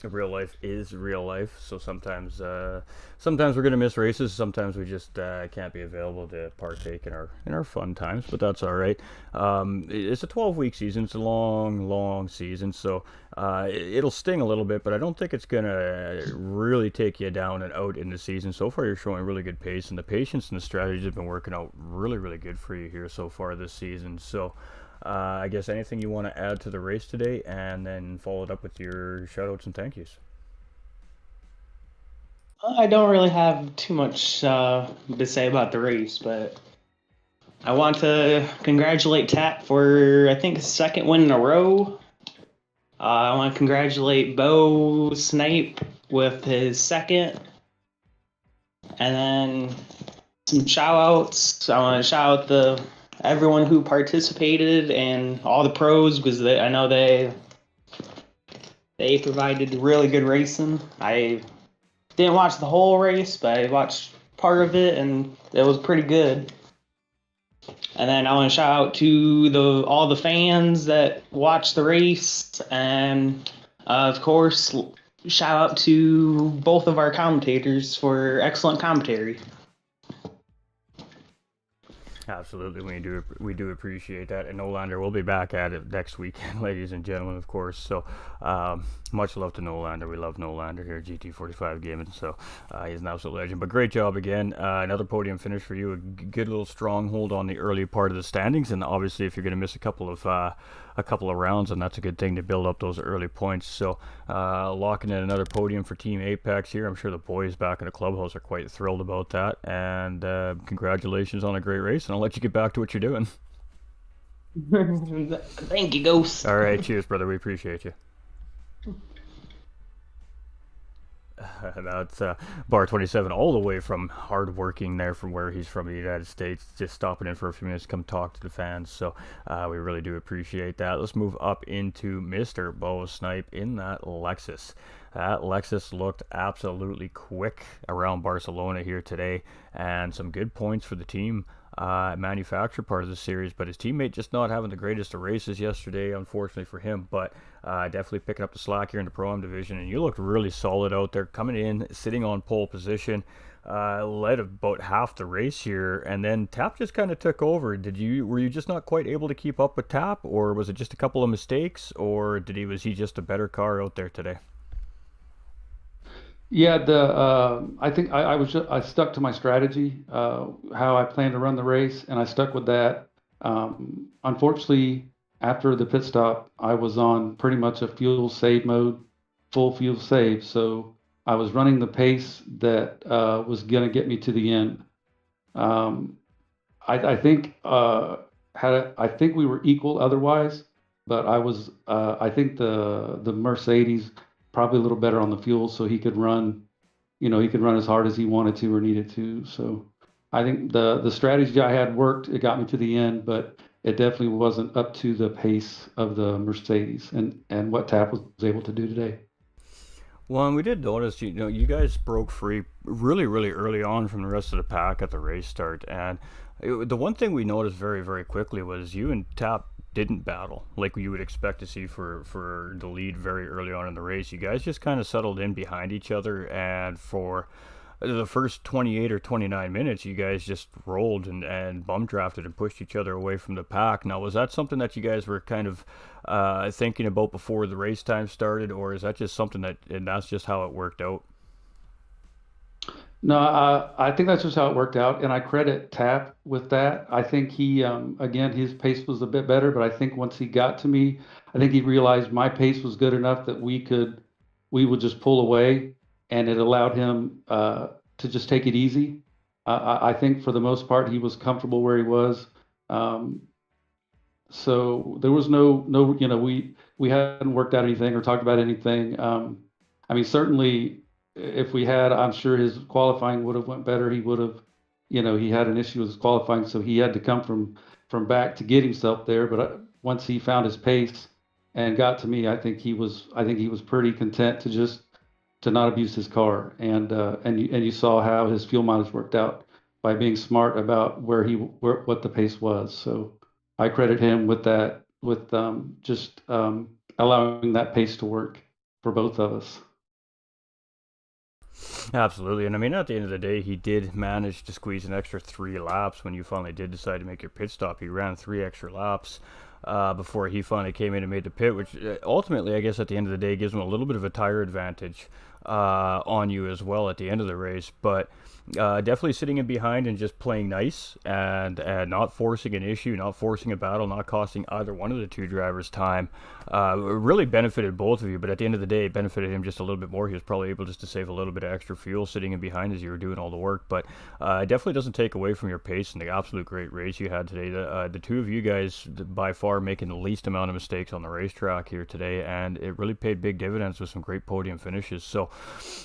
Real life is real life, so sometimes we're gonna miss races. Sometimes we just can't be available to partake in our fun times, but that's all right. It's a 12-week season. It's a long season, so it'll sting a little bit, but I don't think it's gonna really take you down and out in the season. So far, you're showing really good pace, and the patience and the strategies have been working out really good for you here so far this season. So. I guess anything you want to add to the race today, and then follow it up with your shoutouts and thank yous. I don't really have too much to say about the race, but I want to congratulate Tat for, I think, his second win in a row. I want to congratulate Bo Snipe with his second. And then some shout-outs. I want to shout out everyone who participated and all the pros, because I know they provided really good racing. I didn't watch the whole race, but I watched part of it, and it was pretty good. And then I want to shout out to all the fans that watched the race, and of course, shout out to both of our commentators for excellent commentary. Absolutely, we do appreciate that, and Nolander will be back at it next weekend, ladies and gentlemen, of course. So, much love to Nolander. We love Nolander here at GT45 Gaming. So, he's an absolute legend. But great job again. Another podium finish for you. A good little stronghold on the early part of the standings, and obviously, if you're going to miss a couple of a couple of rounds, and that's a good thing to build up those early points. So locking in another podium for Team Apex here. I'm sure the boys back in the clubhouse are quite thrilled about that, and congratulations on a great race, and I'll let you get back to what you're doing. Thank you, Ghost. All right, cheers, brother. We appreciate you. That's Bar 27, all the way from hard working there from where he's from, the United States, just stopping in for a few minutes to come talk to the fans. So we really do appreciate that. Let's move up into Mr. Bo Snipe in that Lexus. That Lexus looked absolutely quick around Barcelona here today, and some good points for the team manufacturer part of the series, but his teammate just not having the greatest of races yesterday, unfortunately for him, but definitely picking up the slack here in the Pro-Am division, and you looked really solid out there, coming in, sitting on pole position, led about half the race here, and then Tap just kind of took over. Were you just not quite able to keep up with Tap, or was it just a couple of mistakes, or was he just a better car out there today? Yeah, I think I stuck to my strategy, how I planned to run the race, and I stuck with that. Unfortunately, after the pit stop, I was on pretty much a fuel save mode, full fuel save. So I was running the pace that was going to get me to the end. I think I think we were equal otherwise, but I think the Mercedes probably a little better on the fuel, so he could run, he could run as hard as he wanted to or needed to. So I think the strategy I had worked. It got me to the end, but it definitely wasn't up to the pace of the Mercedes and what Tap was able to do today. Well, and we did notice, you guys broke free really, really early on from the rest of the pack at the race start, and the one thing we noticed very, very quickly was you and Tap didn't battle like you would expect to see for the lead very early on in the race. You guys just kind of settled in behind each other, and for the first 28 or 29 minutes, you guys just rolled and bum drafted and pushed each other away from the pack. Now, was that something that you guys were kind of thinking about before the race time started, or is that just something and that's just how it worked out? No, I think that's just how it worked out, and I credit Tap with that. I think he, again, his pace was a bit better, but I think once he got to me, I think he realized my pace was good enough that we would just pull away, and it allowed him to just take it easy. I think for the most part, he was comfortable where he was. Um, so there was no, we hadn't worked out anything or talked about anything. I mean, certainly if we had, I'm sure his qualifying would have went better. He would have, he had an issue with his qualifying, so he had to come from back to get himself there. But once he found his pace and got to me, I think he was pretty content to not abuse his car. And you saw how his fuel mileage worked out by being smart about what the pace was. So I credit him with that, with just allowing that pace to work for both of us. Absolutely, and I mean, at the end of the day, he did manage to squeeze an extra 3 laps when you finally did decide to make your pit stop. He ran 3 extra laps before he finally came in and made the pit, which ultimately, I guess, at the end of the day, gives him a little bit of a tire advantage on you as well at the end of the race. But definitely sitting in behind and just playing nice and not forcing an issue, not forcing a battle, not costing either one of the two drivers time. Really benefited both of you, but at the end of the day, it benefited him just a little bit more. He was probably able just to save a little bit of extra fuel sitting in behind as you were doing all the work, but it definitely doesn't take away from your pace and the absolute great race you had today. The two of you guys, by far, making the least amount of mistakes on the racetrack here today, and it really paid big dividends with some great podium finishes. So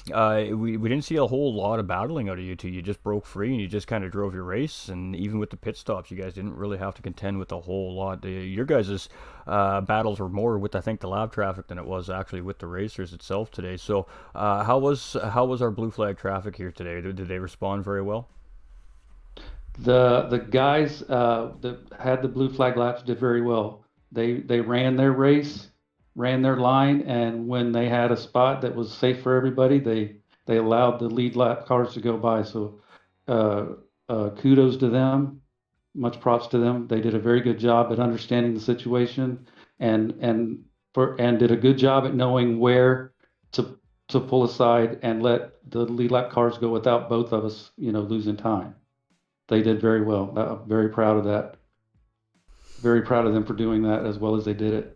we didn't see a whole lot of battling out of you two. You just broke free and you just kind of drove your race, and even with the pit stops, you guys didn't really have to contend with a whole lot. Your guys' battles were more with, I think, the lab traffic than it was actually with the racers itself today. So how was our blue flag traffic here today? Did they respond very well? The guys that had the blue flag laps did very well. They ran their race, ran their line, and when they had a spot that was safe for everybody, they allowed the lead lap cars to go by. So kudos to them. Much props to them. They did a very good job at understanding the situation and did a good job at knowing where to pull aside and let the lead lap cars go without both of us, losing time. They did very well. I'm very proud of that. very proud of them for doing that as well as they did it.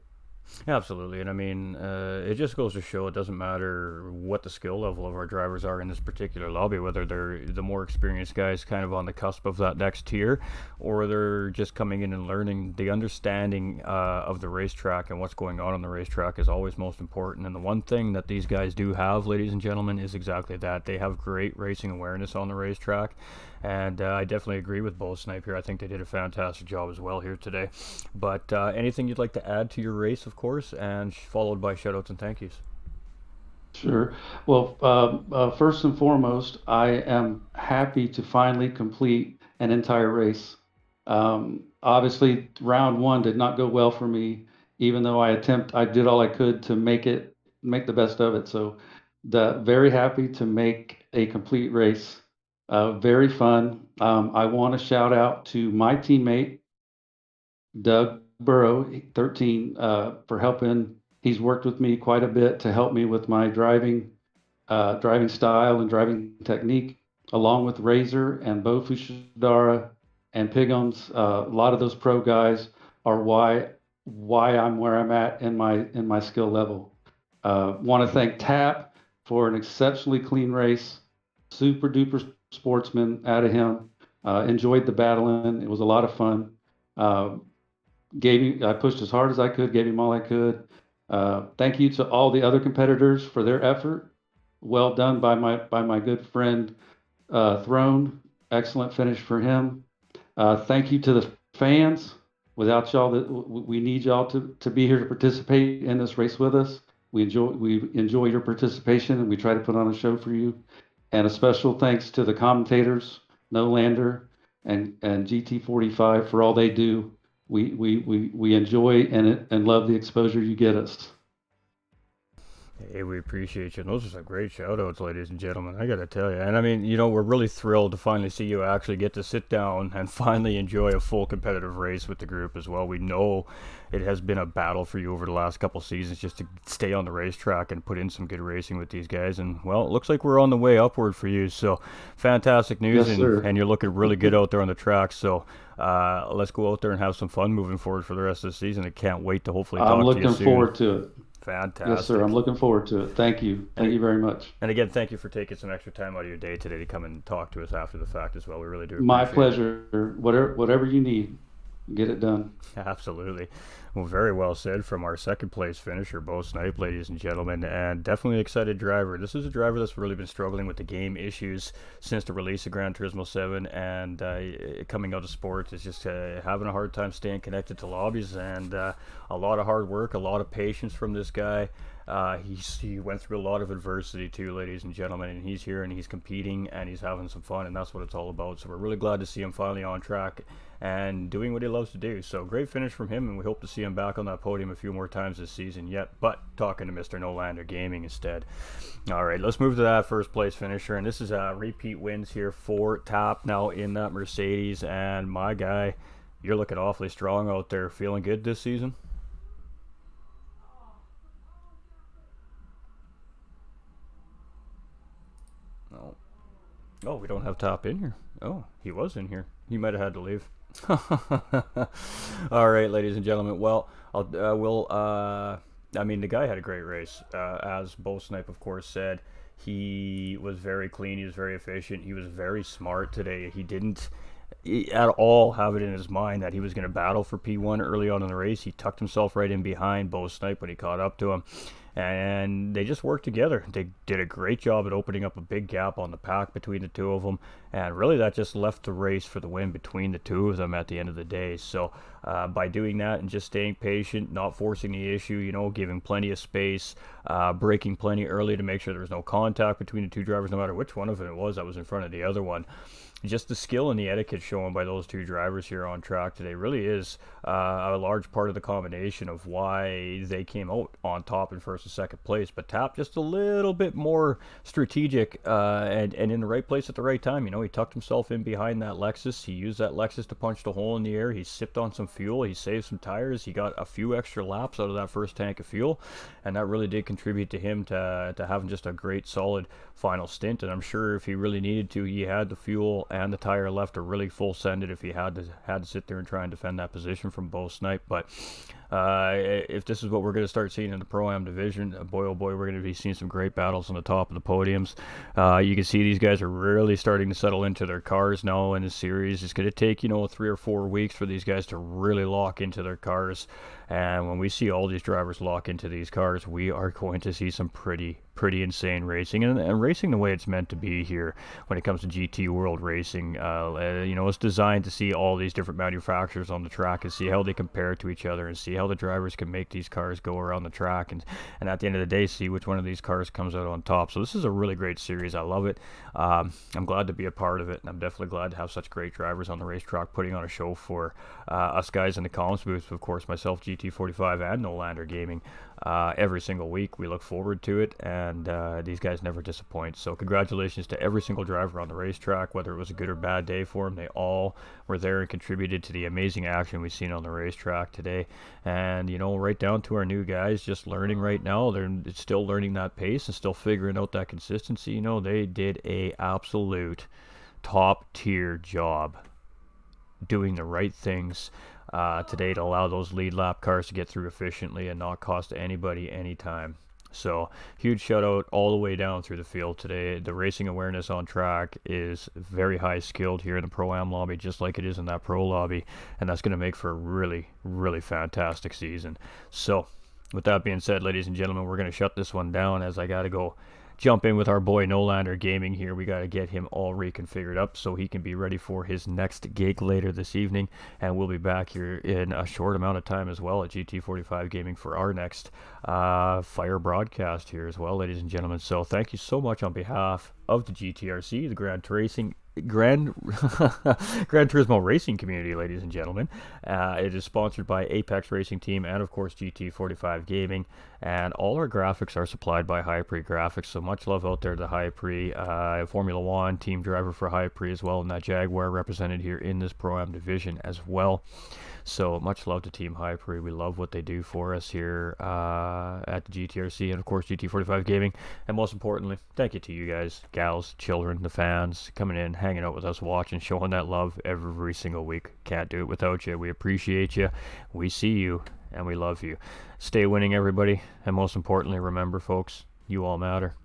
Absolutely, and I mean, it just goes to show it doesn't matter what the skill level of our drivers are in this particular lobby, whether they're the more experienced guys kind of on the cusp of that next tier, or they're just coming in and learning. The understanding of the racetrack and what's going on the racetrack is always most important, and the one thing that these guys do have, ladies and gentlemen, is exactly that. They have great racing awareness on the racetrack, and I definitely agree with Bo Snipe here. I think they did a fantastic job as well here today. But anything you'd like to add to your race, of course, and followed by shoutouts and thank yous. Sure. Well, first and foremost, I am happy to finally complete an entire race. Obviously, round one did not go well for me, even though I did all I could to make the best of it. So, very happy to make a complete race. Very fun. I want to shout out to my teammate, Doug Burrow, 13, for helping. He's worked with me quite a bit to help me with my driving style and driving technique, along with Razor and Bo Fushidara and Pigums. A lot of those pro guys are why I'm where I'm at in my skill level. Want to thank Tap for an exceptionally clean race. Super duper sportsman out of him. Enjoyed the battling. It was a lot of fun. I pushed as hard as I could, gave him all I could. Thank you to all the other competitors for their effort. Well done by my good friend Throne. Excellent finish for him. Thank you to the fans. Without y'all, we need y'all to be here to participate in this race with us. We enjoy your participation, and we try to put on a show for you. And a special thanks to the commentators, No Lander and GT45 for all they do. We enjoy and love the exposure you get us. Hey, we appreciate you. And those are some great shout-outs, ladies and gentlemen. I got to tell you. And I mean, we're really thrilled to finally see you actually get to sit down and finally enjoy a full competitive race with the group as well. We know it has been a battle for you over the last couple seasons just to stay on the racetrack and put in some good racing with these guys. And, well, it looks like we're on the way upward for you. So, fantastic news. Yes, and you're looking really good out there on the track. So, let's go out there and have some fun moving forward for the rest of the season. I can't wait to hopefully talk to you soon. I'm looking forward to it. Fantastic. Yes, sir. I'm looking forward to it. Thank you. Thank you very much. And again, thank you for taking some extra time out of your day today to come and talk to us after the fact as well. We really do appreciate My pleasure. Whatever you need, get it done. Absolutely. Well, very well said from our second place finisher, Bo Snipe, ladies and gentlemen, and definitely an excited driver. This is a driver that's really been struggling with the game issues since the release of Gran Turismo 7, and coming out of sports is just having a hard time staying connected to lobbies, and a lot of hard work, a lot of patience from this guy. He went through a lot of adversity too, ladies and gentlemen, and he's here and he's competing and he's having some fun, and that's what it's all about. So we're really glad to see him finally on track and doing what he loves to do. So great finish from him, and we hope to see him back on that podium a few more times this season yet, but talking to Mr. No Lander Gaming instead. All right, let's move to that first place finisher, and this is repeat wins here for Tap now in that Mercedes, and my guy, you're looking awfully strong out there. Feeling good this season? No. Oh, we don't have Tap in here. Oh, he was in here. He might have had to leave. All right, ladies and gentlemen. Well, I mean, the guy had a great race. As Bo Snipe, of course, said, he was very clean. He was very efficient. He was very smart today. He didn't at all have it in his mind that he was going to battle for P1 early on in the race. He tucked himself right in behind Bo Snipe when he caught up to him, and they just worked together. They did a great job at opening up a big gap on the pack between the two of them, and really that just left the race for the win between the two of them at the end of the day. So by doing that and just staying patient, not forcing the issue, giving plenty of space, braking plenty early to make sure there was no contact between the two drivers, no matter which one of them it was that was in front of the other one. Just the skill and the etiquette shown by those two drivers here on track today really is a large part of the combination of why they came out on top in first and second place. But Tap just a little bit more strategic and in the right place at the right time. He tucked himself in behind that Lexus. He used that Lexus to punch the hole in the air. He sipped on some fuel. He saved some tires. He got a few extra laps out of that first tank of fuel, and that really did contribute to him to having just a great, solid final stint. And I'm sure if he really needed to, he had the fuel and the tire left are really full sended if he had to sit there and try and defend that position from bow snipe. But if this is what we're going to start seeing in the Pro-Am division, boy oh boy, we're going to be seeing some great battles on the top of the podiums. You can see these guys are really starting to settle into their cars now in the series. It's going to take, 3 or 4 weeks for these guys to really lock into their cars. And when we see all these drivers lock into these cars, we are going to see some pretty insane racing, and racing the way it's meant to be here when it comes to GT World Racing. It's designed to see all these different manufacturers on the track and see how they compare to each other and see how the drivers can make these cars go around the track, and at the end of the day, see which one of these cars comes out on top. So this is a really great series. I love it. I'm glad to be a part of it, and I'm definitely glad to have such great drivers on the racetrack putting on a show for us guys in the comms booth. Of course, myself, GT45, and Nolander Gaming. Every single week we look forward to it, and these guys never disappoint. So congratulations to every single driver on the racetrack, whether it was a good or bad day for them. They all were there and contributed to the amazing action we've seen on the racetrack today. And right down to our new guys just learning right now. They're still learning that pace and still figuring out that consistency. They did a absolute top tier job doing the right things today to allow those lead lap cars to get through efficiently and not cost anybody any time. So huge shout out all the way down through the field today. The racing awareness on track is very high skilled here in the Pro-Am lobby, just like it is in that Pro lobby, and that's going to make for a really fantastic season. So with that being said, ladies and gentlemen, we're going to shut this one down as I got to go jump in with our boy Nolander Gaming here. We got to get him all reconfigured up so he can be ready for his next gig later this evening, and we'll be back here in a short amount of time as well at GT45 Gaming for our next fire broadcast here as well, ladies and gentlemen. So thank you so much on behalf of the GTRC, the Gran Turismo racing community, ladies and gentlemen. It is sponsored by Apex Racing Team and of course GT45 Gaming, and all our graphics are supplied by Hypre Graphics. So much love out there to Hypre, Formula One team driver for Hypre as well, and that Jaguar represented here in this Pro-Am division as well. So much love to Team Hypre. We love what they do for us here at the GTRC and of course GT45 Gaming. And most importantly, thank you to you guys, gals, children, the fans, coming in, hanging out with us, watching, showing that love every single week. Can't do it without you. We appreciate you. We see you, and we love you. Stay winning, everybody. And most importantly, remember, folks, you all matter.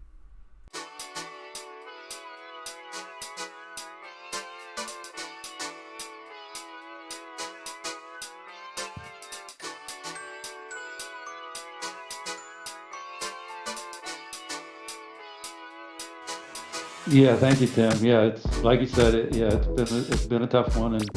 Yeah, thank you, Tim. Yeah, it's like you said. It's been a tough one, and